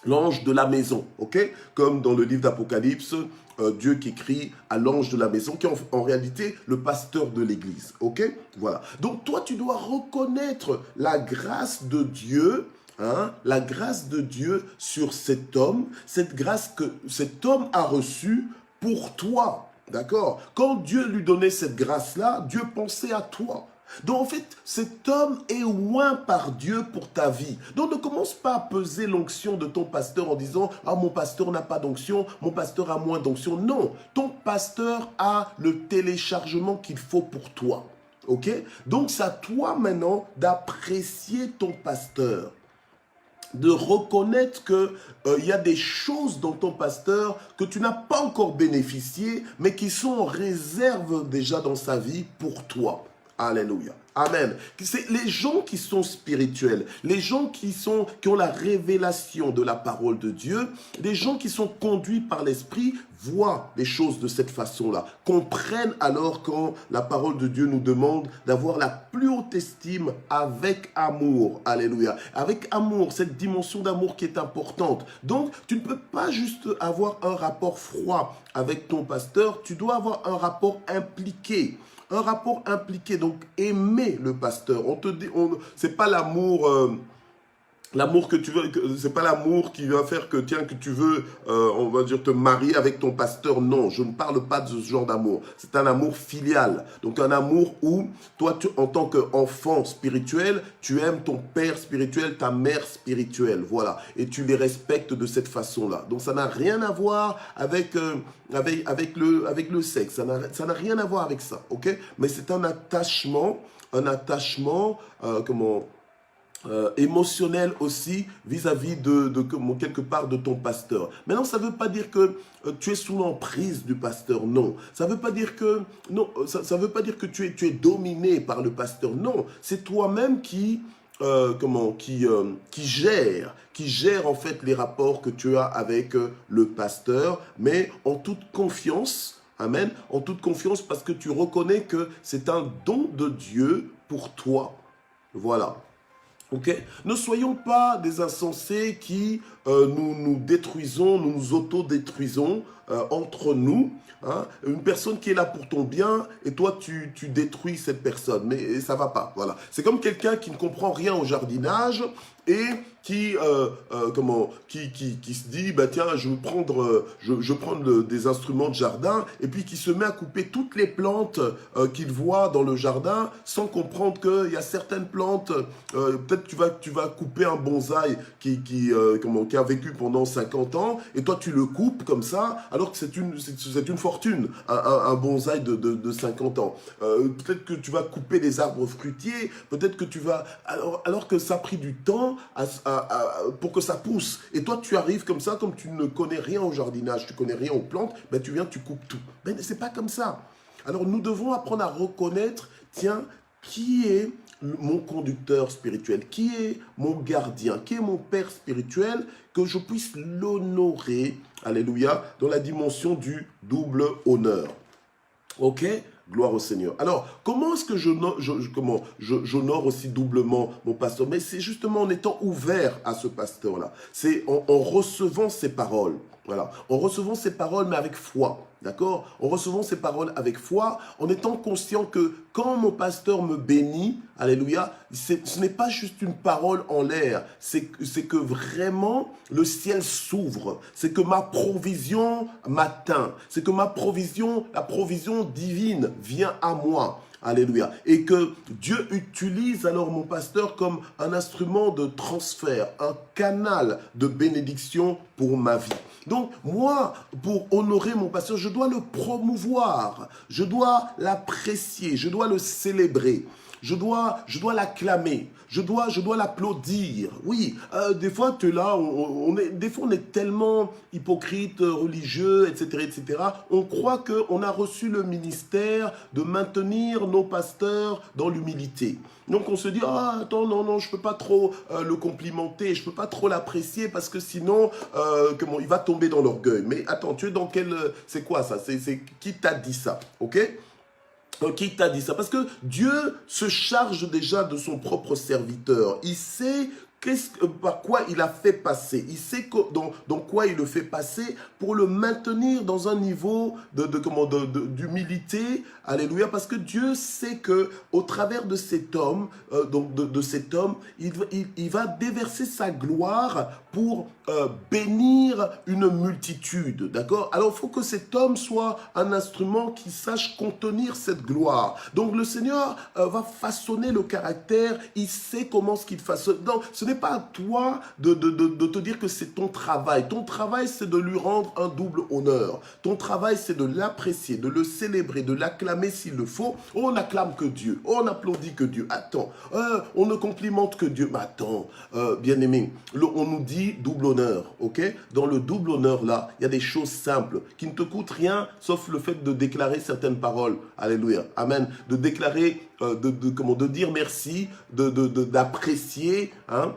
de la maison, ok? Comme dans le livre d'Apocalypse, Dieu qui crie à l'ange de la maison, qui est en réalité le pasteur de l'église, ok? Voilà. Donc toi, tu dois reconnaître la grâce de Dieu, hein, la grâce de Dieu sur cet homme, cette grâce que cet homme a reçue pour toi, d'accord? Quand Dieu lui donnait cette grâce-là, Dieu pensait à toi. Donc en fait, cet homme est oint par Dieu pour ta vie. Donc ne commence pas à peser l'onction de ton pasteur en disant « Ah, mon pasteur n'a pas d'onction, mon pasteur a moins d'onction. » Non, ton pasteur a le téléchargement qu'il faut pour toi. Ok? Donc c'est à toi maintenant d'apprécier ton pasteur, de reconnaître qu'il y a des choses dans ton pasteur que tu n'as pas encore bénéficié, mais qui sont en réserve déjà dans sa vie pour toi. Alléluia. Amen. C'est les gens qui sont spirituels, les gens qui ont la révélation de la parole de Dieu, les gens qui sont conduits par l'Esprit, voient les choses de cette façon-là, comprennent alors quand la parole de Dieu nous demande d'avoir la plus haute estime avec amour. Alléluia. Avec amour, cette dimension d'amour qui est importante. Donc, tu ne peux pas juste avoir un rapport froid avec ton pasteur, tu dois avoir un rapport impliqué. Un rapport impliqué, donc aimer le pasteur. On te dit, c'est pas l'amour, l'amour que tu veux, c'est pas l'amour qui va faire que tiens que tu veux, on va dire te marier avec ton pasteur. Non, je ne parle pas de ce genre d'amour. C'est un amour filial, donc un amour où toi, en tant qu'enfant spirituel, tu aimes ton père spirituel, ta mère spirituelle, voilà, et tu les respectes de cette façon-là. Donc ça n'a rien à voir avec avec le sexe. Ça n'a rien à voir avec ça, ok? Mais c'est un attachement, émotionnel aussi vis-à-vis quelque part de ton pasteur. Maintenant, ça ne veut pas dire que tu es sous l'emprise du pasteur, non. Ça ne veut pas dire que ça veut pas dire que tu es dominé par le pasteur, non. C'est toi-même qui gère en fait les rapports que tu as avec le pasteur, mais en toute confiance. Amen. En toute confiance parce que tu reconnais que c'est un don de Dieu pour toi. Voilà. Ok, ne soyons pas des insensés qui nous détruisons, nous nous auto-détruisons entre nous. Hein. Une personne qui est là pour ton bien et toi tu détruis cette personne, mais ça va pas. Voilà, c'est comme quelqu'un qui ne comprend rien au jardinage et qui se dit bah tiens je vais prendre des instruments de jardin et puis qui se met à couper toutes les plantes qu'il voit dans le jardin sans comprendre qu'il y a certaines plantes peut-être tu vas couper un bonsaï qui a vécu pendant 50 ans et toi tu le coupes comme ça alors que c'est une fortune un bonsaï de 50 ans. Peut-être que tu vas couper des arbres fruitiers, peut-être que tu vas alors que ça a pris du temps pour que ça pousse. Et toi, tu arrives comme ça, comme tu ne connais rien au jardinage, tu connais rien aux plantes, ben tu viens, tu coupes tout. Ben c'est pas comme ça. Alors nous devons apprendre à reconnaître, tiens, qui est mon conducteur spirituel, qui est mon gardien, qui est mon père spirituel, que je puisse l'honorer, alléluia, dans la dimension du double honneur. Ok ? Gloire au Seigneur. Alors, comment est-ce que j'honore aussi doublement mon pasteur? Mais c'est justement en étant ouvert à ce pasteur-là. C'est en recevant ses paroles. Voilà. En recevant ses paroles, mais avec foi. D'accord? En recevant ces paroles avec foi, en étant conscient que quand mon pasteur me bénit, alléluia, ce n'est pas juste une parole en l'air, c'est que vraiment le ciel s'ouvre, c'est que ma provision m'atteint, c'est que la provision divine vient à moi. Alléluia. Et que Dieu utilise alors mon pasteur comme un instrument de transfert, un canal de bénédiction pour ma vie. Donc moi, pour honorer mon pasteur, je dois le promouvoir, je dois l'apprécier, je dois le célébrer. Je dois l'acclamer, je dois l'applaudir. Oui, des fois tu es là, des fois on est tellement hypocrite, religieux, etc., etc. On croit qu'on a reçu le ministère de maintenir nos pasteurs dans l'humilité. Donc on se dit, ah attends, non, je peux pas trop le complimenter, je peux pas trop l'apprécier parce que sinon, il va tomber dans l'orgueil. Mais attends, tu es dans c'est quoi ça? C'est qui t'a dit ça? Ok? Qui t'a dit ça? Parce que Dieu se charge déjà de son propre serviteur. Il sait par quoi il a fait passer. Il sait dans quoi il le fait passer pour le maintenir dans un niveau d'humilité. Alléluia. Parce que Dieu sait que au travers de cet homme, il va déverser sa gloire pour bénir une multitude. D'accord? Alors, il faut que cet homme soit un instrument qui sache contenir cette gloire. Donc, le Seigneur va façonner le caractère. Il sait comment ce qu'il façonne. Donc, ce n'est pas à toi de te dire que c'est ton travail. Ton travail, c'est de lui rendre un double honneur. Ton travail, c'est de l'apprécier, de le célébrer, de l'acclamer s'il le faut. Oh, on n'acclame que Dieu. Oh, on applaudit que Dieu. Attends, on ne complimente que Dieu. Mais attends, bien-aimé, on nous dit double honneur. honneur, ok? Dans le double honneur, là, il y a des choses simples qui ne te coûtent rien, sauf le fait de déclarer certaines paroles. Alléluia. Amen. De déclarer, de dire merci, d'apprécier, hein?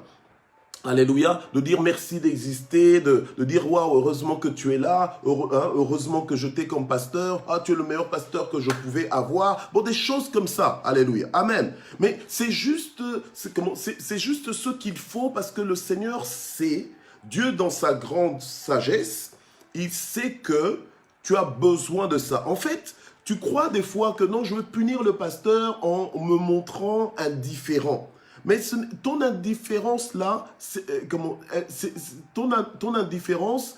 Alléluia, de dire merci d'exister, de dire waouh, heureusement que tu es là, heureusement que je t'ai comme pasteur, ah, tu es le meilleur pasteur que je pouvais avoir. Bon, des choses comme ça, alléluia, amen. Mais c'est juste ce qu'il faut parce que le Seigneur sait, Dieu dans sa grande sagesse, il sait que tu as besoin de ça. En fait, tu crois des fois que non, je veux punir le pasteur en me montrant indifférent. Mais ton indifférence là, ton indifférence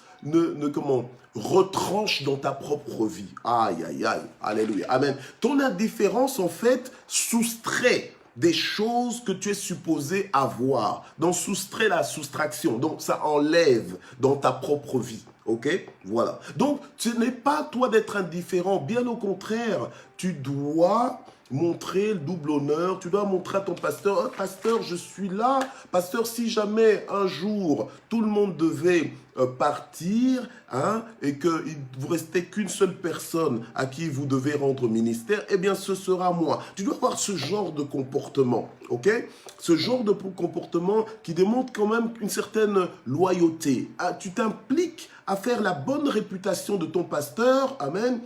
retranche dans ta propre vie. Aïe, aïe, aïe, alléluia, amen. Ton indifférence en fait soustrait des choses que tu es supposé avoir. Donc soustrait la soustraction, donc ça enlève dans ta propre vie. Ok, voilà. Donc, ce n'est pas toi d'être indifférent. Bien au contraire, tu dois montrer le double honneur. Tu dois montrer à ton pasteur, oh, pasteur, je suis là. Pasteur, si jamais un jour tout le monde devait partir, hein, et qu'il ne vous restait qu'une seule personne à qui vous devez rendre ministère, eh bien, ce sera moi. Tu dois avoir ce genre de comportement, ok? Ce genre de comportement qui démontre quand même une certaine loyauté. Ah, tu t'impliques à faire la bonne réputation de ton pasteur, amen,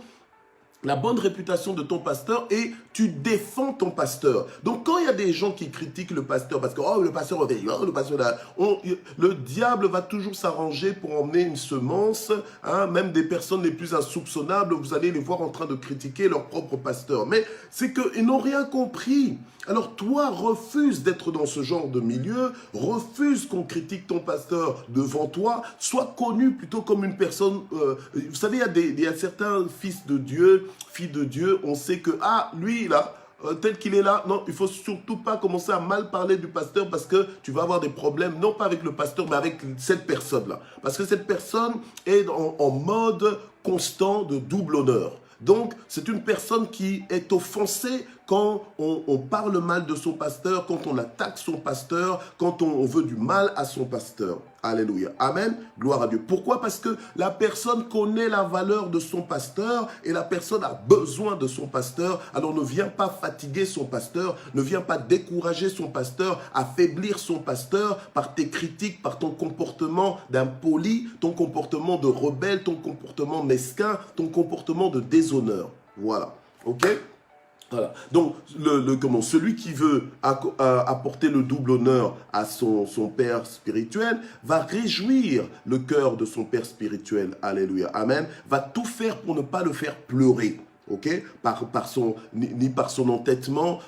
la bonne réputation de ton pasteur et tu défends ton pasteur. Donc quand il y a des gens qui critiquent le pasteur parce que oh, le pasteur revient, oh, le pasteur là, le diable va toujours s'arranger pour emmener une semence, hein, même des personnes les plus insoupçonnables, vous allez les voir en train de critiquer leur propre pasteur. Mais c'est qu'ils n'ont rien compris. Alors toi, refuse d'être dans ce genre de milieu, refuse qu'on critique ton pasteur devant toi, sois connu plutôt comme une personne, vous savez, il y a certains fils de Dieu, filles de Dieu, on sait que, ah, lui là, tel qu'il est là, non, il ne faut surtout pas commencer à mal parler du pasteur parce que tu vas avoir des problèmes, non pas avec le pasteur, mais avec cette personne-là. Parce que cette personne est en mode constant de double honneur. Donc, c'est une personne qui est offensée quand on parle mal de son pasteur, quand on attaque son pasteur, quand on veut du mal à son pasteur. Alléluia. Amen. Gloire à Dieu. Pourquoi? Parce que la personne connaît la valeur de son pasteur et la personne a besoin de son pasteur. Alors ne viens pas fatiguer son pasteur, ne viens pas décourager son pasteur, affaiblir son pasteur par tes critiques, par ton comportement d'impoli, ton comportement de rebelle, ton comportement mesquin, ton comportement de déshonneur. Voilà. Ok? Voilà. Donc, celui qui veut apporter le double honneur à son père spirituel va réjouir le cœur de son père spirituel. Alléluia. Amen. Va tout faire pour ne pas le faire pleurer. Ok, ni par son entêtement,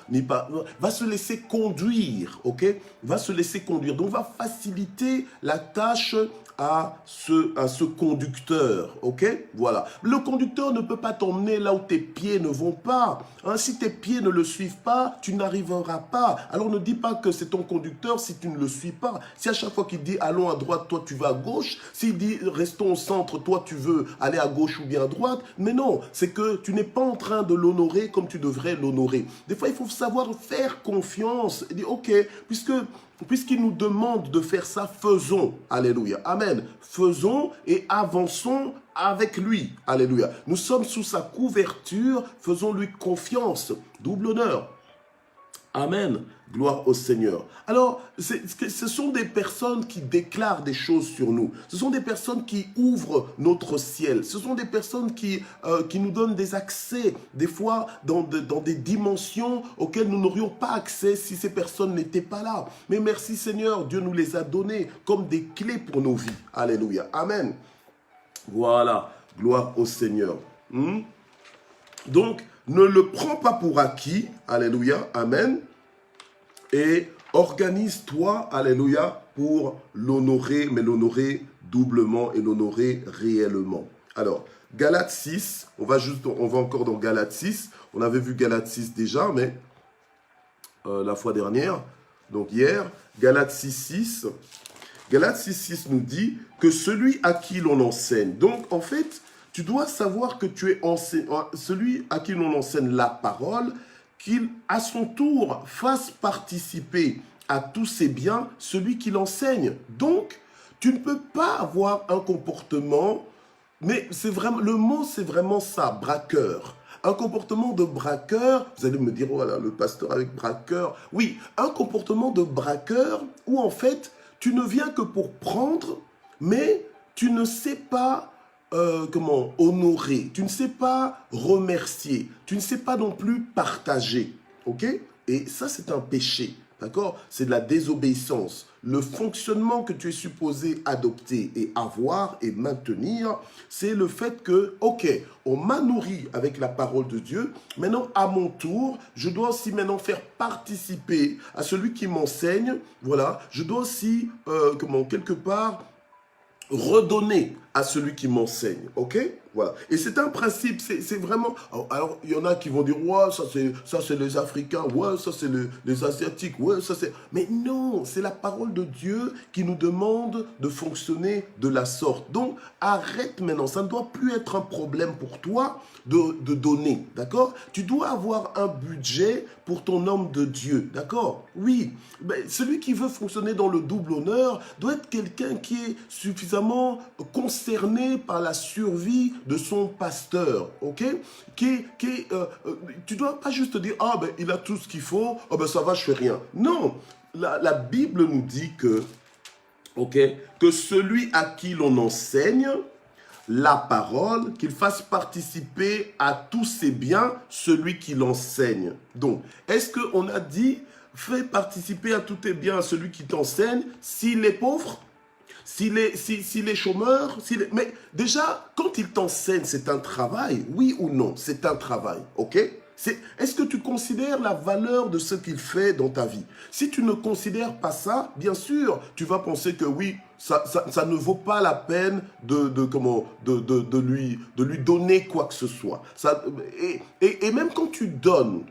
va se laisser conduire, ok, va se laisser conduire. Donc, va faciliter la tâche à ce conducteur, ok, voilà. Le conducteur ne peut pas t'emmener là où tes pieds ne vont pas. Hein, si tes pieds ne le suivent pas, tu n'arriveras pas. Alors ne dis pas que c'est ton conducteur si tu ne le suis pas. Si à chaque fois qu'il dit allons à droite, toi tu vas à gauche. S'il dit restons au centre, toi tu veux aller à gauche ou bien à droite. Mais non, c'est que tu n'es pas en train de l'honorer comme tu devrais l'honorer. Des fois, il faut savoir faire confiance et dire ok, puisqu'il nous demande de faire ça, faisons. Alléluia. Amen. Faisons et avançons avec lui. Alléluia. Nous sommes sous sa couverture, faisons-lui confiance. Double honneur. Amen. Gloire au Seigneur. Alors, ce sont des personnes qui déclarent des choses sur nous. Ce sont des personnes qui ouvrent notre ciel. Ce sont des personnes qui nous donnent des accès, des fois dans des dimensions auxquelles nous n'aurions pas accès si ces personnes n'étaient pas là. Mais merci Seigneur, Dieu nous les a données comme des clés pour nos vies. Alléluia. Amen. Voilà. Gloire au Seigneur. Donc, ne le prends pas pour acquis. Alléluia. Amen. Et organise-toi, alléluia, pour l'honorer, mais l'honorer doublement et l'honorer réellement. Alors, Galates 6, on va encore dans Galates 6. On avait vu Galates 6 déjà, mais la fois dernière, donc hier, Galates 6, 6. Galates 6, 6 nous dit que celui à qui l'on enseigne. Donc, en fait, tu dois savoir que tu es celui à qui l'on enseigne la parole, qu'il, à son tour, fasse participer à tous ses biens celui qui l'enseigne. Donc, tu ne peux pas avoir un comportement, mais c'est vraiment, le mot c'est vraiment ça, braqueur. Un comportement de braqueur, vous allez me dire, voilà, le pasteur avec braqueur. Oui, un comportement de braqueur où en fait, tu ne viens que pour prendre, mais tu ne sais pas comment honorer, tu ne sais pas remercier, tu ne sais pas non plus partager. Ok? Et ça, c'est un péché. D'accord? C'est de la désobéissance. Le fonctionnement que tu es supposé adopter et avoir et maintenir, c'est le fait que, ok, on m'a nourri avec la parole de Dieu. Maintenant, à mon tour, je dois aussi maintenant faire participer à celui qui m'enseigne. Voilà, je dois aussi, quelque part, redonner à celui qui m'enseigne, ok? Voilà. Et c'est un principe, c'est vraiment... Alors, il y en a qui vont dire, ouais, ça c'est les Africains, ouais, ça c'est les Asiatiques, ouais, ça c'est... Mais non, c'est la parole de Dieu qui nous demande de fonctionner de la sorte. Donc, arrête maintenant, ça ne doit plus être un problème pour toi de donner, d'accord? Tu dois avoir un budget pour ton homme de Dieu, d'accord? Oui, mais celui qui veut fonctionner dans le double honneur doit être quelqu'un qui est suffisamment concerné par la survie de son pasteur, ok? Tu dois pas juste te dire, ah ben il a tout ce qu'il faut, ah ben ça va, je fais rien. Non, la Bible nous dit que, ok, que celui à qui l'on enseigne la parole, qu'il fasse participer à tous ses biens celui qui l'enseigne. Donc, est-ce qu'on a dit, fais participer à tous tes biens à celui qui t'enseigne s'il est pauvre? S'il est chômeur, mais déjà, quand il t'enseigne, c'est un travail, oui ou non? C'est un travail, ok? Est-ce que tu considères la valeur de ce qu'il fait dans ta vie? Si tu ne considères pas ça, bien sûr, tu vas penser que oui, ça ne vaut pas la peine de lui donner quoi que ce soit. Et même quand tu donnes,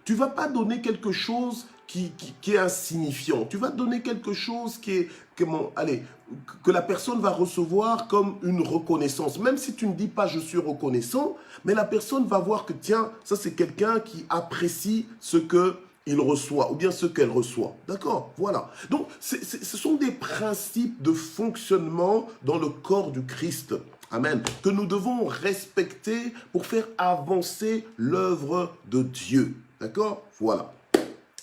tu ne vas pas donner quelque chose qui est insignifiant. Tu vas donner quelque chose qui est, que la personne va recevoir comme une reconnaissance. Même si tu ne dis pas « je suis reconnaissant », mais la personne va voir que, tiens, ça c'est quelqu'un qui apprécie ce qu'il reçoit ou bien ce qu'elle reçoit. D'accord? Voilà. Donc, ce sont des principes de fonctionnement dans le corps du Christ. Amen. Que nous devons respecter pour faire avancer l'œuvre de Dieu. D'accord? Voilà.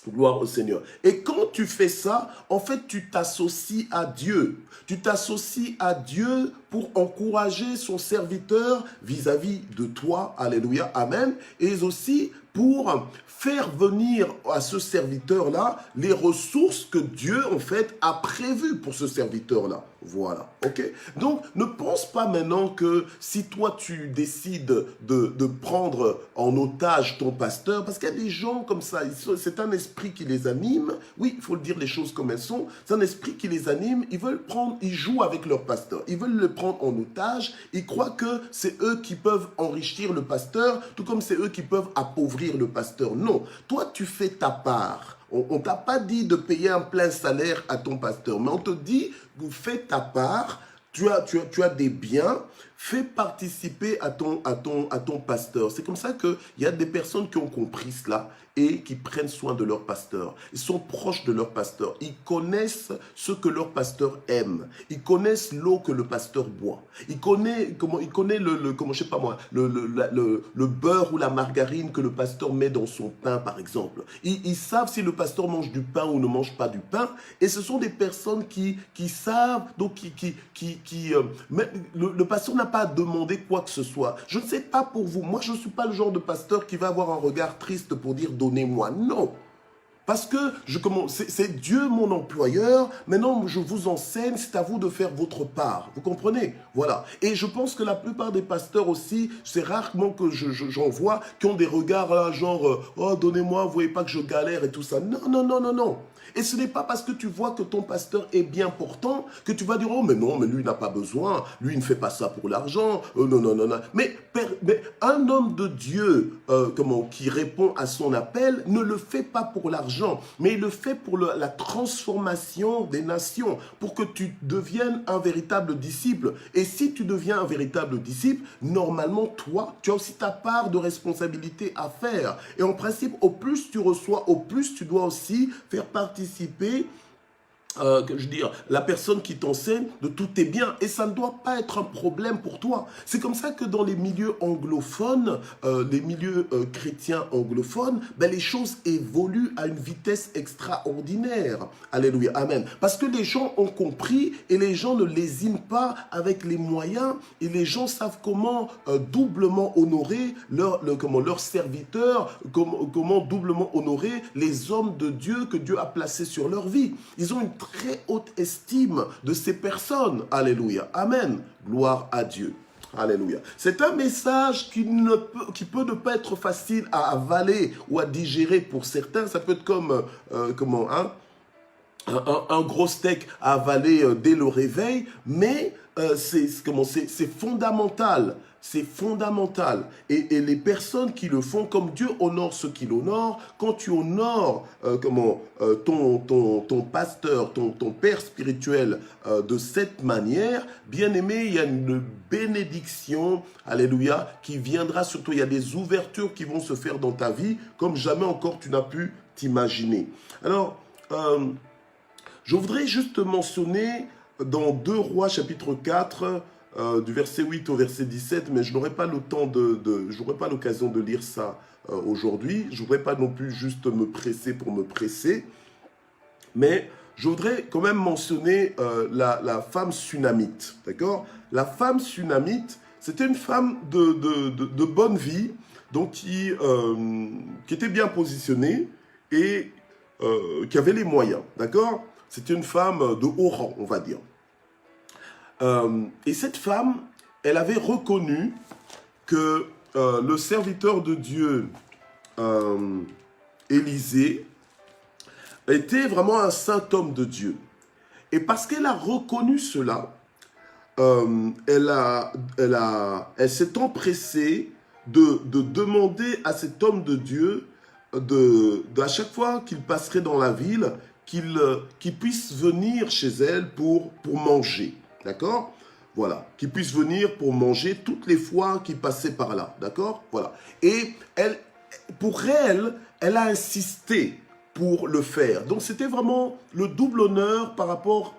Gloire au Seigneur. Et quand tu fais ça, en fait, tu t'associes à Dieu. Tu t'associes à Dieu pour encourager son serviteur vis-à-vis de toi. Alléluia. Amen. Et aussi pour faire venir à ce serviteur-là les ressources que Dieu, en fait, a prévues pour ce serviteur-là. Voilà, ok? Donc, ne pense pas maintenant que si toi, tu décides de prendre en otage ton pasteur, parce qu'il y a des gens comme ça, c'est un esprit qui les anime. Oui, il faut le dire les choses comme elles sont. C'est un esprit qui les anime. Ils jouent avec leur pasteur. Ils veulent le prendre en otage. Ils croient que c'est eux qui peuvent enrichir le pasteur, tout comme c'est eux qui peuvent appauvrir le pasteur. Non, toi, tu fais ta part. On ne t'a pas dit de payer un plein salaire à ton pasteur, mais on te dit, fais ta part, tu as des biens, fais participer à ton pasteur. C'est comme ça qu'il y a des personnes qui ont compris cela et qui prennent soin de leur pasteur. Ils sont proches de leur pasteur. Ils connaissent ce que leur pasteur aime. Ils connaissent l'eau que le pasteur boit. Ils connaissent le beurre ou la margarine que le pasteur met dans son pain, par exemple. Ils savent si le pasteur mange du pain ou ne mange pas du pain. Et ce sont des personnes qui savent, donc le pasteur n'a pas à demander quoi que ce soit. Je ne sais pas pour vous. Moi, je ne suis pas le genre de pasteur qui va avoir un regard triste pour dire donnez-moi. Non. Parce que c'est Dieu mon employeur, maintenant je vous enseigne, c'est à vous de faire votre part. Vous comprenez? Voilà. Et je pense que la plupart des pasteurs aussi, c'est rarement que j'en vois, qui ont des regards là, genre « Oh, donnez-moi, vous voyez pas que je galère et tout ça. » Non, non, non, non, non. Et ce n'est pas parce que tu vois que ton pasteur est bien portant que tu vas dire « Oh, mais non, mais lui n'a pas besoin, lui il ne fait pas ça pour l'argent. Non, non, non, non. » Mais un homme de Dieu qui répond à son appel ne le fait pas pour l'argent, mais il le fait pour la transformation des nations, pour que tu deviennes un véritable disciple. Et si tu deviens un véritable disciple, normalement, toi, tu as aussi ta part de responsabilité à faire. Et en principe, au plus tu reçois, au plus tu dois aussi faire participer que je veux dire, la personne qui t'enseigne de tout est bien et ça ne doit pas être un problème pour toi. C'est comme ça que dans les milieux anglophones, les milieux chrétiens anglophones, ben, les choses évoluent à une vitesse extraordinaire. Alléluia, amen. Parce que les gens ont compris et les gens ne lésinent pas avec les moyens et les gens savent comment doublement honorer leurs serviteurs, comment doublement honorer les hommes de Dieu que Dieu a placés sur leur vie. Ils ont une très haute estime de ces personnes. Alléluia. Amen. Gloire à Dieu. Alléluia. C'est un message qui peut ne pas être facile à avaler ou à digérer pour certains. Ça peut être comme, un gros steak à avaler dès le réveil, mais c'est fondamental. C'est fondamental. Et les personnes qui le font, comme Dieu honore ceux qui l'honorent, quand tu honores ton pasteur, ton père spirituel de cette manière, bien aimé, il y a une bénédiction, alléluia, qui viendra sur toi. Il y a des ouvertures qui vont se faire dans ta vie, comme jamais encore tu n'as pu t'imaginer. Alors, je voudrais juste mentionner dans 2 Rois chapitre 4, du verset 8 au verset 17, mais je n'aurai pas le temps je n'aurai pas l'occasion de lire ça aujourd'hui. Je ne voudrais pas non plus juste me presser pour me presser, mais je voudrais quand même mentionner la femme sunamite, d'accord? La femme sunamite, c'était une femme de bonne vie, donc qui était bien positionnée et qui avait les moyens, d'accord? C'était une femme de haut rang, on va dire. Et cette femme, elle avait reconnu que le serviteur de Dieu, Élisée, était vraiment un saint homme de Dieu. Et parce qu'elle a reconnu cela, elle s'est empressée de demander à cet homme de Dieu, à chaque fois qu'il passerait dans la ville, qu'il puisse venir chez elle pour manger. D'accord? Voilà. Qu'il puisse venir pour manger toutes les fois qu'il passait par là. D'accord? Voilà. Et pour elle, elle a insisté pour le faire. Donc, c'était vraiment le double honneur par rapport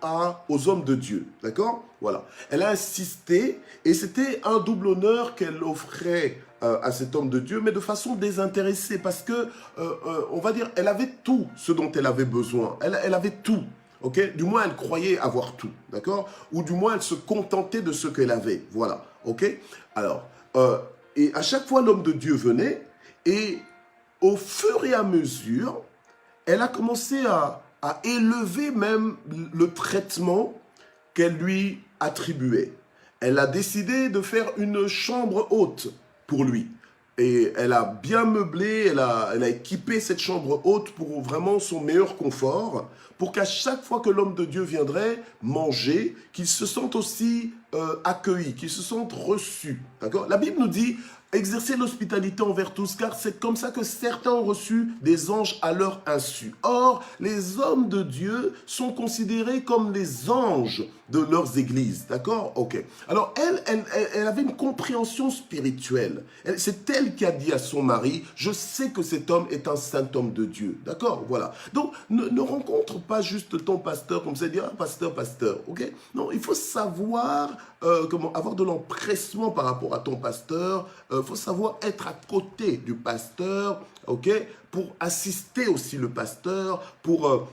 aux hommes de Dieu. D'accord? Voilà. Elle a insisté et c'était un double honneur qu'elle offrait à cet homme de Dieu, mais de façon désintéressée parce que, on va dire, elle avait tout ce dont elle avait besoin. Elle avait tout. Ok, du moins, elle croyait avoir tout, d'accord? Ou du moins, elle se contentait de ce qu'elle avait, voilà, ok? Alors, et à chaque fois, l'homme de Dieu venait, et au fur et à mesure, elle a commencé à élever même le traitement qu'elle lui attribuait. Elle a décidé de faire une chambre haute pour lui. Et elle a bien meublé, elle a équipé cette chambre haute pour vraiment son meilleur confort, pour qu'à chaque fois que l'homme de Dieu viendrait manger, qu'il se sente aussi accueilli, qu'il se sente reçu. D'accord? La Bible nous dit, exercer l'hospitalité envers tous, car c'est comme ça que certains ont reçu des anges à leur insu. Or, les hommes de Dieu sont considérés comme les anges de leurs églises. D'accord? Ok. Alors, elle avait une compréhension spirituelle. C'est elle qui a dit à son mari, je sais que cet homme est un saint homme de Dieu. D'accord? Voilà. Donc, ne rencontre pas juste ton pasteur comme ça, dire, ah, pasteur, pasteur. Ok? Non, il faut savoir comment avoir de l'empressement par rapport à ton pasteur. Il faut savoir être à côté du pasteur, ok, pour assister aussi le pasteur, pour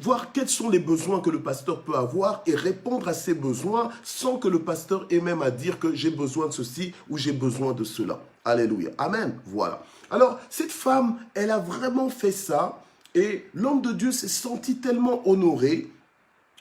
voir quels sont les besoins que le pasteur peut avoir et répondre à ces besoins sans que le pasteur ait même à dire que j'ai besoin de ceci ou j'ai besoin de cela. Alléluia. Amen. Voilà. Alors, cette femme, elle a vraiment fait ça et l'homme de Dieu s'est senti tellement honoré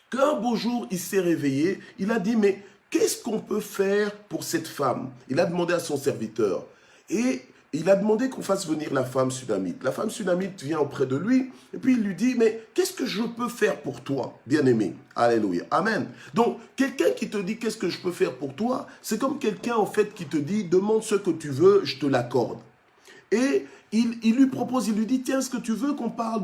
qu'un beau jour, il s'est réveillé, il a dit, mais qu'est-ce qu'on peut faire pour cette femme? Il a demandé à son serviteur. Et il a demandé qu'on fasse venir la femme sunamite. La femme sunamite vient auprès de lui, et puis il lui dit, mais qu'est-ce que je peux faire pour toi, bien-aimé? Alléluia. Amen. Donc, quelqu'un qui te dit, qu'est-ce que je peux faire pour toi? C'est comme quelqu'un, en fait, qui te dit, demande ce que tu veux, je te l'accorde. Et il lui propose, il lui dit, tiens, est-ce que tu veux qu'on parle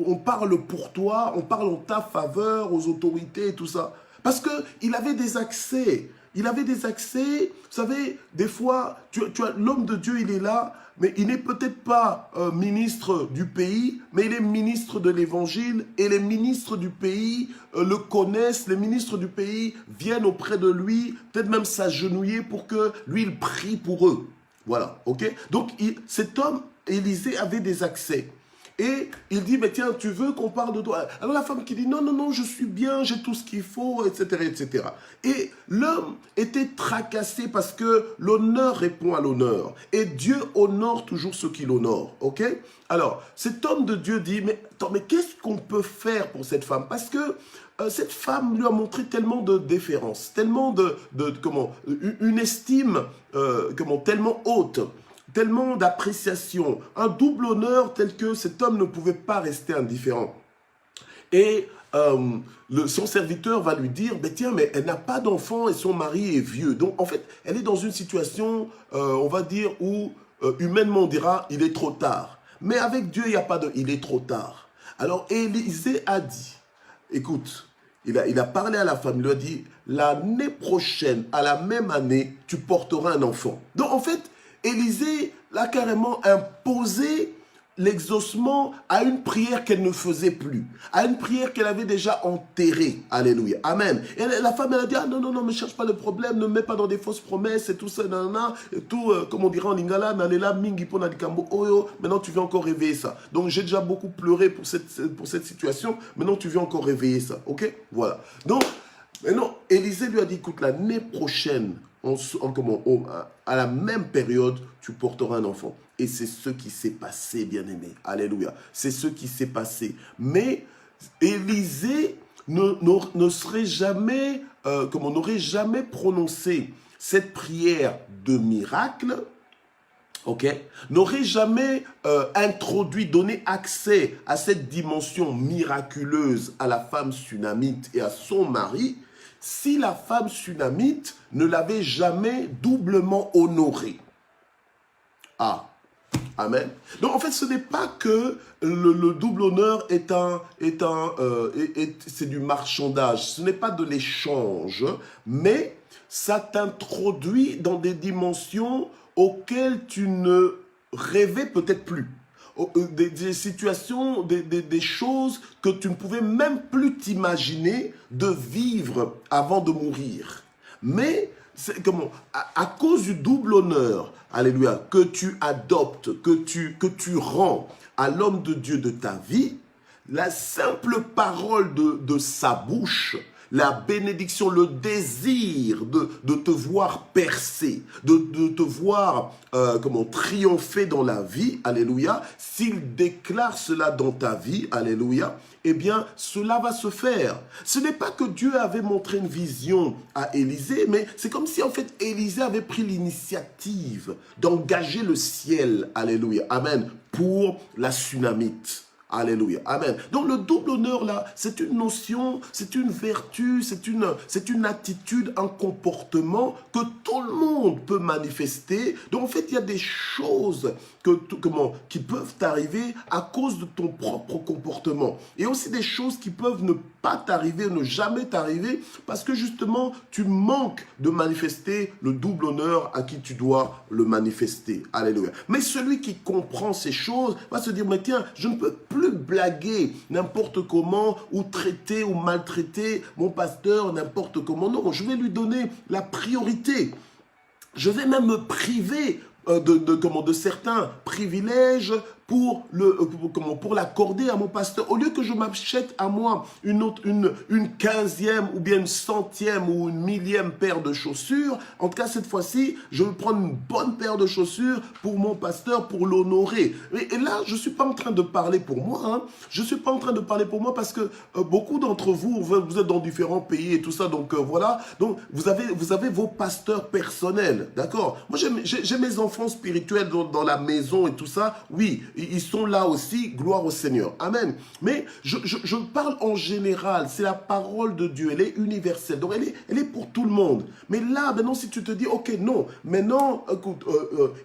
on parle pour toi, on parle en ta faveur, aux autorités et tout ça? Parce qu'il avait des accès, il avait des accès. Vous savez, des fois, tu as l'homme de Dieu, il est là, mais il n'est peut-être pas ministre du pays, mais il est ministre de l'évangile, et les ministres du pays le connaissent, les ministres du pays viennent auprès de lui, peut-être même s'agenouiller pour que lui, il prie pour eux. Voilà, ok? Donc, cet homme, Élisée, avait des accès. Et il dit, mais tiens, tu veux qu'on parle de toi? Alors la femme qui dit, non, non, non, je suis bien, j'ai tout ce qu'il faut, etc., etc. Et l'homme était tracassé parce que l'honneur répond à l'honneur. Et Dieu honore toujours ceux qui l'honorent, ok? Alors, cet homme de Dieu dit, mais attends, mais qu'est-ce qu'on peut faire pour cette femme? Parce que cette femme lui a montré tellement de déférence, tellement une estime, tellement haute, tellement d'appréciation, un double honneur tel que cet homme ne pouvait pas rester indifférent. Et son serviteur va lui dire, mais tiens, mais elle n'a pas d'enfant et son mari est vieux. Donc en fait, elle est dans une situation, on va dire, où humainement on dira, il est trop tard. Mais avec Dieu, il n'y a pas de, il est trop tard. Alors Élisée a dit, écoute, il a parlé à la femme, il lui a dit, l'année prochaine, à la même année, tu porteras un enfant. Donc en fait, Élisée l'a carrément imposé l'exaucement à une prière qu'elle ne faisait plus, à une prière qu'elle avait déjà enterrée. Alléluia. Amen. Et la femme, elle a dit, ah non, non, non, ne cherche pas de problème, ne mets pas dans des fausses promesses et tout ça, nanana, et tout, comme on dirait en lingala, nalela, mingi pona dikambo, oyo, maintenant tu viens encore réveiller ça. Donc j'ai déjà beaucoup pleuré pour cette situation, maintenant tu viens encore réveiller ça. Ok? Voilà. Donc, maintenant, Élisée lui a dit, écoute, l'année prochaine, à la même période, tu porteras un enfant. Et c'est ce qui s'est passé, bien-aimé. Alléluia. C'est ce qui s'est passé. Mais Élisée ne serait jamais, n'aurait jamais prononcé cette prière de miracle, ok, n'aurait jamais introduit, donné accès à cette dimension miraculeuse à la femme sunamite et à son mari, si la femme sunamite ne l'avait jamais doublement honorée. Ah, amen. Donc en fait, ce n'est pas que le double honneur c'est du marchandage, ce n'est pas de l'échange, mais ça t'introduit dans des dimensions auxquelles tu ne rêvais peut-être plus. Des situations, des choses que tu ne pouvais même plus t'imaginer de vivre avant de mourir. Mais, à cause du double honneur, alléluia, que tu adoptes, que tu rends à l'homme de Dieu de ta vie, la simple parole de sa bouche, la bénédiction, le désir de te voir percer, de te voir triompher dans la vie, alléluia, s'il déclare cela dans ta vie, alléluia, eh bien, cela va se faire. Ce n'est pas que Dieu avait montré une vision à Élisée, mais c'est comme si, en fait, Élisée avait pris l'initiative d'engager le ciel, alléluia, amen, pour la Sunamite. Alléluia, amen. Donc le double honneur là, c'est une notion, c'est une vertu, c'est une attitude, un comportement que tout le monde peut manifester. Donc en fait, il y a des choses qui peuvent t'arriver à cause de ton propre comportement. Et aussi des choses qui peuvent ne pas t'arriver, ne jamais t'arriver, parce que justement, tu manques de manifester le double honneur à qui tu dois le manifester. Alléluia. Mais celui qui comprend ces choses va se dire, mais tiens, je ne peux plus blaguer n'importe comment ou traiter ou maltraiter mon pasteur n'importe comment. Non, je vais lui donner la priorité. Je vais même me priver de certains privilèges pour l'accorder à mon pasteur. Au lieu que je m'achète à moi une 15e ou bien une 100e ou une 1000e paire de chaussures, en tout cas cette fois-ci, je vais prendre une bonne paire de chaussures pour mon pasteur, pour l'honorer. Et là, je ne suis pas en train de parler pour moi. Hein. Je ne suis pas en train de parler pour moi parce que beaucoup d'entre vous, vous êtes dans différents pays et tout ça. Donc voilà, donc vous avez vos pasteurs personnels, d'accord? Moi, j'ai mes enfants spirituels dans la maison et tout ça. Oui, ils sont là aussi, gloire au Seigneur. Amen. Mais je parle en général, c'est la parole de Dieu, elle est universelle, donc elle est pour tout le monde. Mais là, maintenant, si tu te dis, ok, non, maintenant, écoute,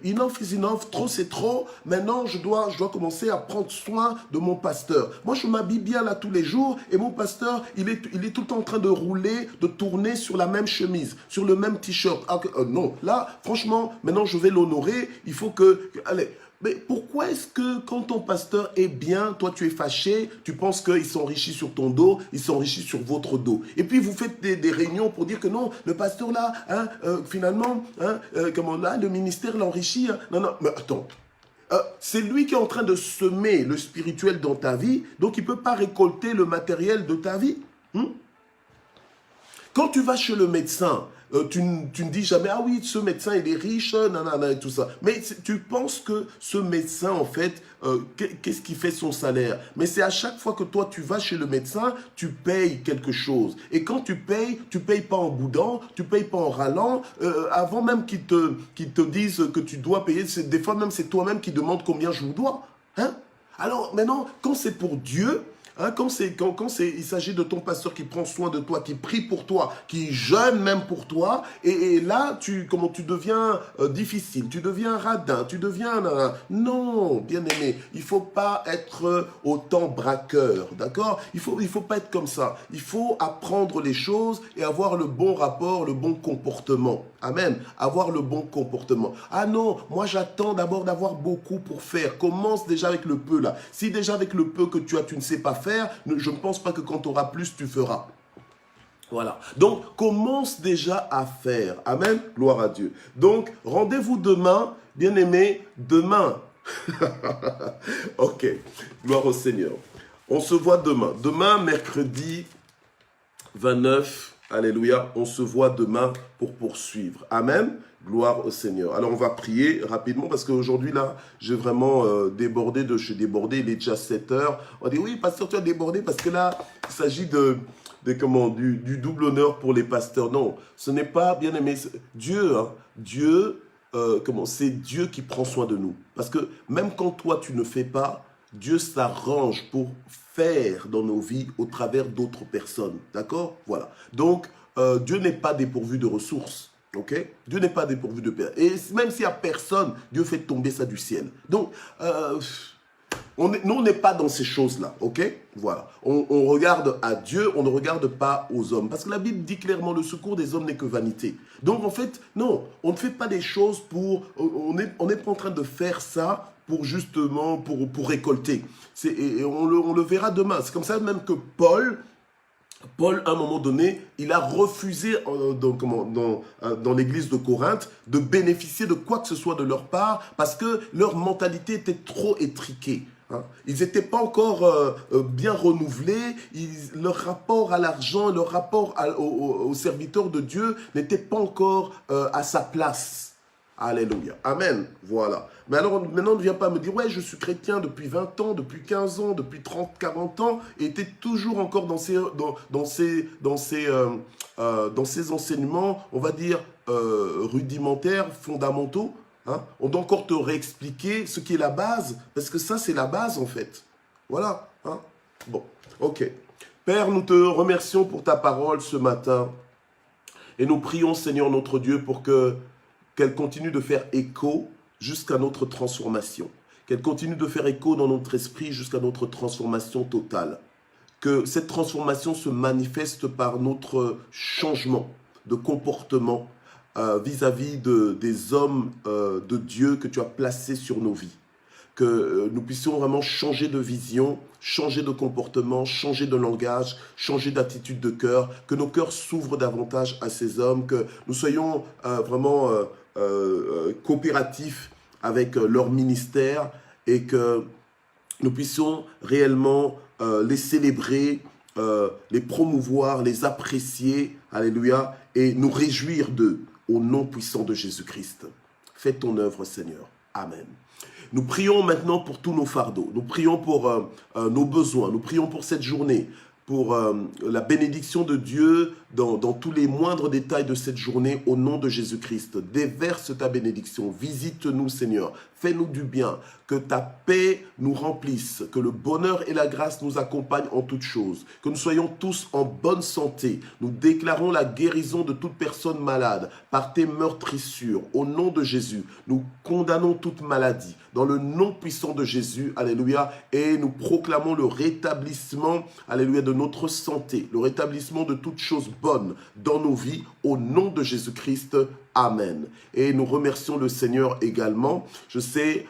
enough is enough, trop c'est trop, maintenant je dois commencer à prendre soin de mon pasteur. Moi, je m'habille bien là tous les jours, et mon pasteur, il est tout le temps en train de rouler, de tourner sur la même chemise, sur le même t-shirt. Non, là, franchement, maintenant je vais l'honorer, il faut que... Allez, mais pourquoi est-ce que quand ton pasteur est bien, toi tu es fâché, tu penses qu'il s'enrichit sur ton dos, il s'enrichit sur votre dos. Et puis vous faites des réunions pour dire que non, le pasteur là, hein, finalement, hein, comment là, le ministère l'enrichit. Hein. Non, mais attends. C'est lui qui est en train de semer le spirituel dans ta vie, donc il ne peut pas récolter le matériel de ta vie. Quand tu vas chez le médecin, tu ne dis jamais, ah oui, ce médecin, il est riche, nanana, et tout ça. Mais tu penses que ce médecin, en fait, qu'est-ce qui fait son salaire? Mais c'est à chaque fois que toi, tu vas chez le médecin, tu payes quelque chose. Et quand tu payes pas en boudant, tu payes pas en râlant. Avant même qu'ils te disent que tu dois payer, des fois même, c'est toi-même qui demandes combien je vous dois. Hein? Alors maintenant, quand c'est pour Dieu... Hein, quand il s'agit de ton pasteur qui prend soin de toi, qui prie pour toi, qui jeûne même pour toi, et là, tu deviens difficile, tu deviens radin, tu deviens... Non, bien-aimé, il ne faut pas être autant braqueur, d'accord? Il faut pas être comme ça. Il faut apprendre les choses et avoir le bon rapport, le bon comportement. Amen. Avoir le bon comportement. Ah non, moi j'attends d'abord d'avoir beaucoup pour faire. Commence déjà avec le peu là. Si déjà avec le peu que tu as, tu ne sais pas faire, je ne pense pas que quand tu auras plus, tu feras. Voilà. Donc, commence déjà à faire. Amen. Gloire à Dieu. Donc, rendez-vous demain, bien-aimé, demain. Ok. Gloire au Seigneur. On se voit demain. Demain, mercredi 29. Alléluia, on se voit demain pour poursuivre. Amen, gloire au Seigneur. Alors on va prier rapidement parce qu'aujourd'hui là, j'ai vraiment débordé je suis débordé, il est déjà 7 heures. On dit oui, pasteur, tu as débordé parce que là, il s'agit du double honneur pour les pasteurs. Non, ce n'est pas, bien aimé, Dieu, hein, c'est Dieu qui prend soin de nous. Parce que même quand toi tu ne fais pas, Dieu s'arrange pour faire dans nos vies au travers d'autres personnes. D'accord? Voilà. Donc, Dieu n'est pas dépourvu de ressources. Ok? Dieu n'est pas dépourvu de personne. Et même s'il n'y a personne, Dieu fait tomber ça du ciel. Donc, nous, on n'est pas dans ces choses-là. Ok? Voilà. On regarde à Dieu, on ne regarde pas aux hommes. Parce que la Bible dit clairement, le secours des hommes n'est que vanité. Donc, en fait, non, on ne fait pas des choses pour... On n'est pas en train de faire ça pour justement, pour récolter. Et on le verra demain. C'est comme ça même que Paul, à un moment donné, il a refusé dans l'église de Corinthe de bénéficier de quoi que ce soit de leur part parce que leur mentalité était trop étriquée. Hein. Ils n'étaient pas encore bien renouvelés, leur rapport à l'argent, leur rapport aux serviteurs de Dieu n'était pas encore à sa place. Alléluia. Amen. Voilà. Mais alors, maintenant, ne viens pas me dire, ouais, je suis chrétien depuis 20 ans, depuis 15 ans, depuis 30, 40 ans, et tu es toujours encore dans ces enseignements, on va dire, rudimentaires, fondamentaux. Hein? On doit encore te réexpliquer ce qui est la base, parce que ça, c'est la base, en fait. Voilà. Hein? Bon, ok. Père, nous te remercions pour ta parole ce matin, et nous prions, Seigneur notre Dieu, pour qu'elle continue de faire écho jusqu'à notre transformation. Qu'elle continue de faire écho dans notre esprit jusqu'à notre transformation totale. Que cette transformation se manifeste par notre changement de comportement vis-à-vis des hommes de Dieu que tu as placés sur nos vies. Que nous puissions vraiment changer de vision, changer de comportement, changer de langage, changer d'attitude de cœur, que nos cœurs s'ouvrent davantage à ces hommes, que nous soyons vraiment coopératifs avec leur ministère et que nous puissions réellement les célébrer, les promouvoir, les apprécier, alléluia, et nous réjouir d'eux au nom puissant de Jésus-Christ. Fais ton œuvre, Seigneur. Amen. Nous prions maintenant pour tous nos fardeaux, nous prions pour nos besoins, nous prions pour cette journée. pour la bénédiction de Dieu dans tous les moindres détails de cette journée au nom de Jésus-Christ. Déverse ta bénédiction, visite-nous Seigneur, fais-nous du bien, que ta paix nous remplisse, que le bonheur et la grâce nous accompagnent en toutes choses, que nous soyons tous en bonne santé. Nous déclarons la guérison de toute personne malade par tes meurtrissures. Au nom de Jésus, nous condamnons toute maladie dans le nom puissant de Jésus, alléluia, et nous proclamons le rétablissement, alléluia, de notre santé, le rétablissement de toutes choses bonnes dans nos vies, au nom de Jésus-Christ. Amen. Et nous remercions le Seigneur également. Je sais,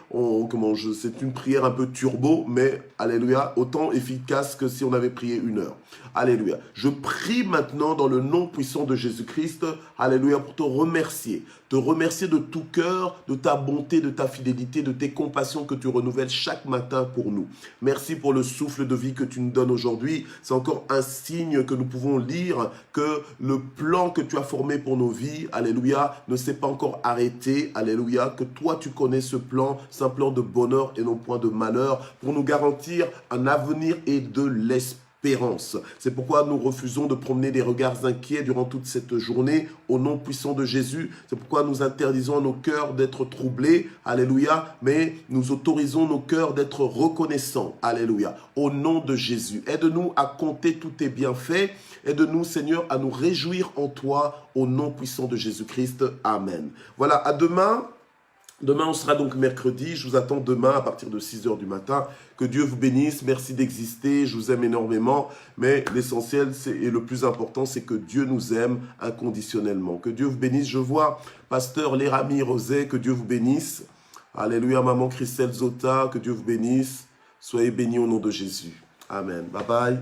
c'est une prière un peu turbo, mais alléluia, autant efficace que si on avait prié 1 heure. Alléluia. Je prie maintenant dans le nom puissant de Jésus-Christ, alléluia, pour te remercier de tout cœur, de ta bonté, de ta fidélité, de tes compassions que tu renouvelles chaque matin pour nous. Merci pour le souffle de vie que tu nous donnes aujourd'hui. C'est encore un signe que nous pouvons lire que le plan que tu as formé pour nos vies, alléluia, ne s'est pas encore arrêté, alléluia, que toi tu connais ce plan, c'est un plan de bonheur et non point de malheur, pour nous garantir un avenir et de l'espérance. C'est pourquoi nous refusons de promener des regards inquiets durant toute cette journée au nom puissant de Jésus. C'est pourquoi nous interdisons à nos cœurs d'être troublés, alléluia, mais nous autorisons nos cœurs d'être reconnaissants, alléluia, au nom de Jésus. Aide-nous à compter tous tes bienfaits. Aide-nous, Seigneur, à nous réjouir en toi au nom puissant de Jésus-Christ. Amen. Voilà, à demain. Demain, on sera donc mercredi. Je vous attends demain à partir de 6 h du matin. Que Dieu vous bénisse. Merci d'exister. Je vous aime énormément. Mais l'essentiel et le plus important, c'est que Dieu nous aime inconditionnellement. Que Dieu vous bénisse. Je vois Pasteur Lérami Roset. Que Dieu vous bénisse. Alléluia, Maman Christelle Zota. Que Dieu vous bénisse. Soyez bénis au nom de Jésus. Amen. Bye bye.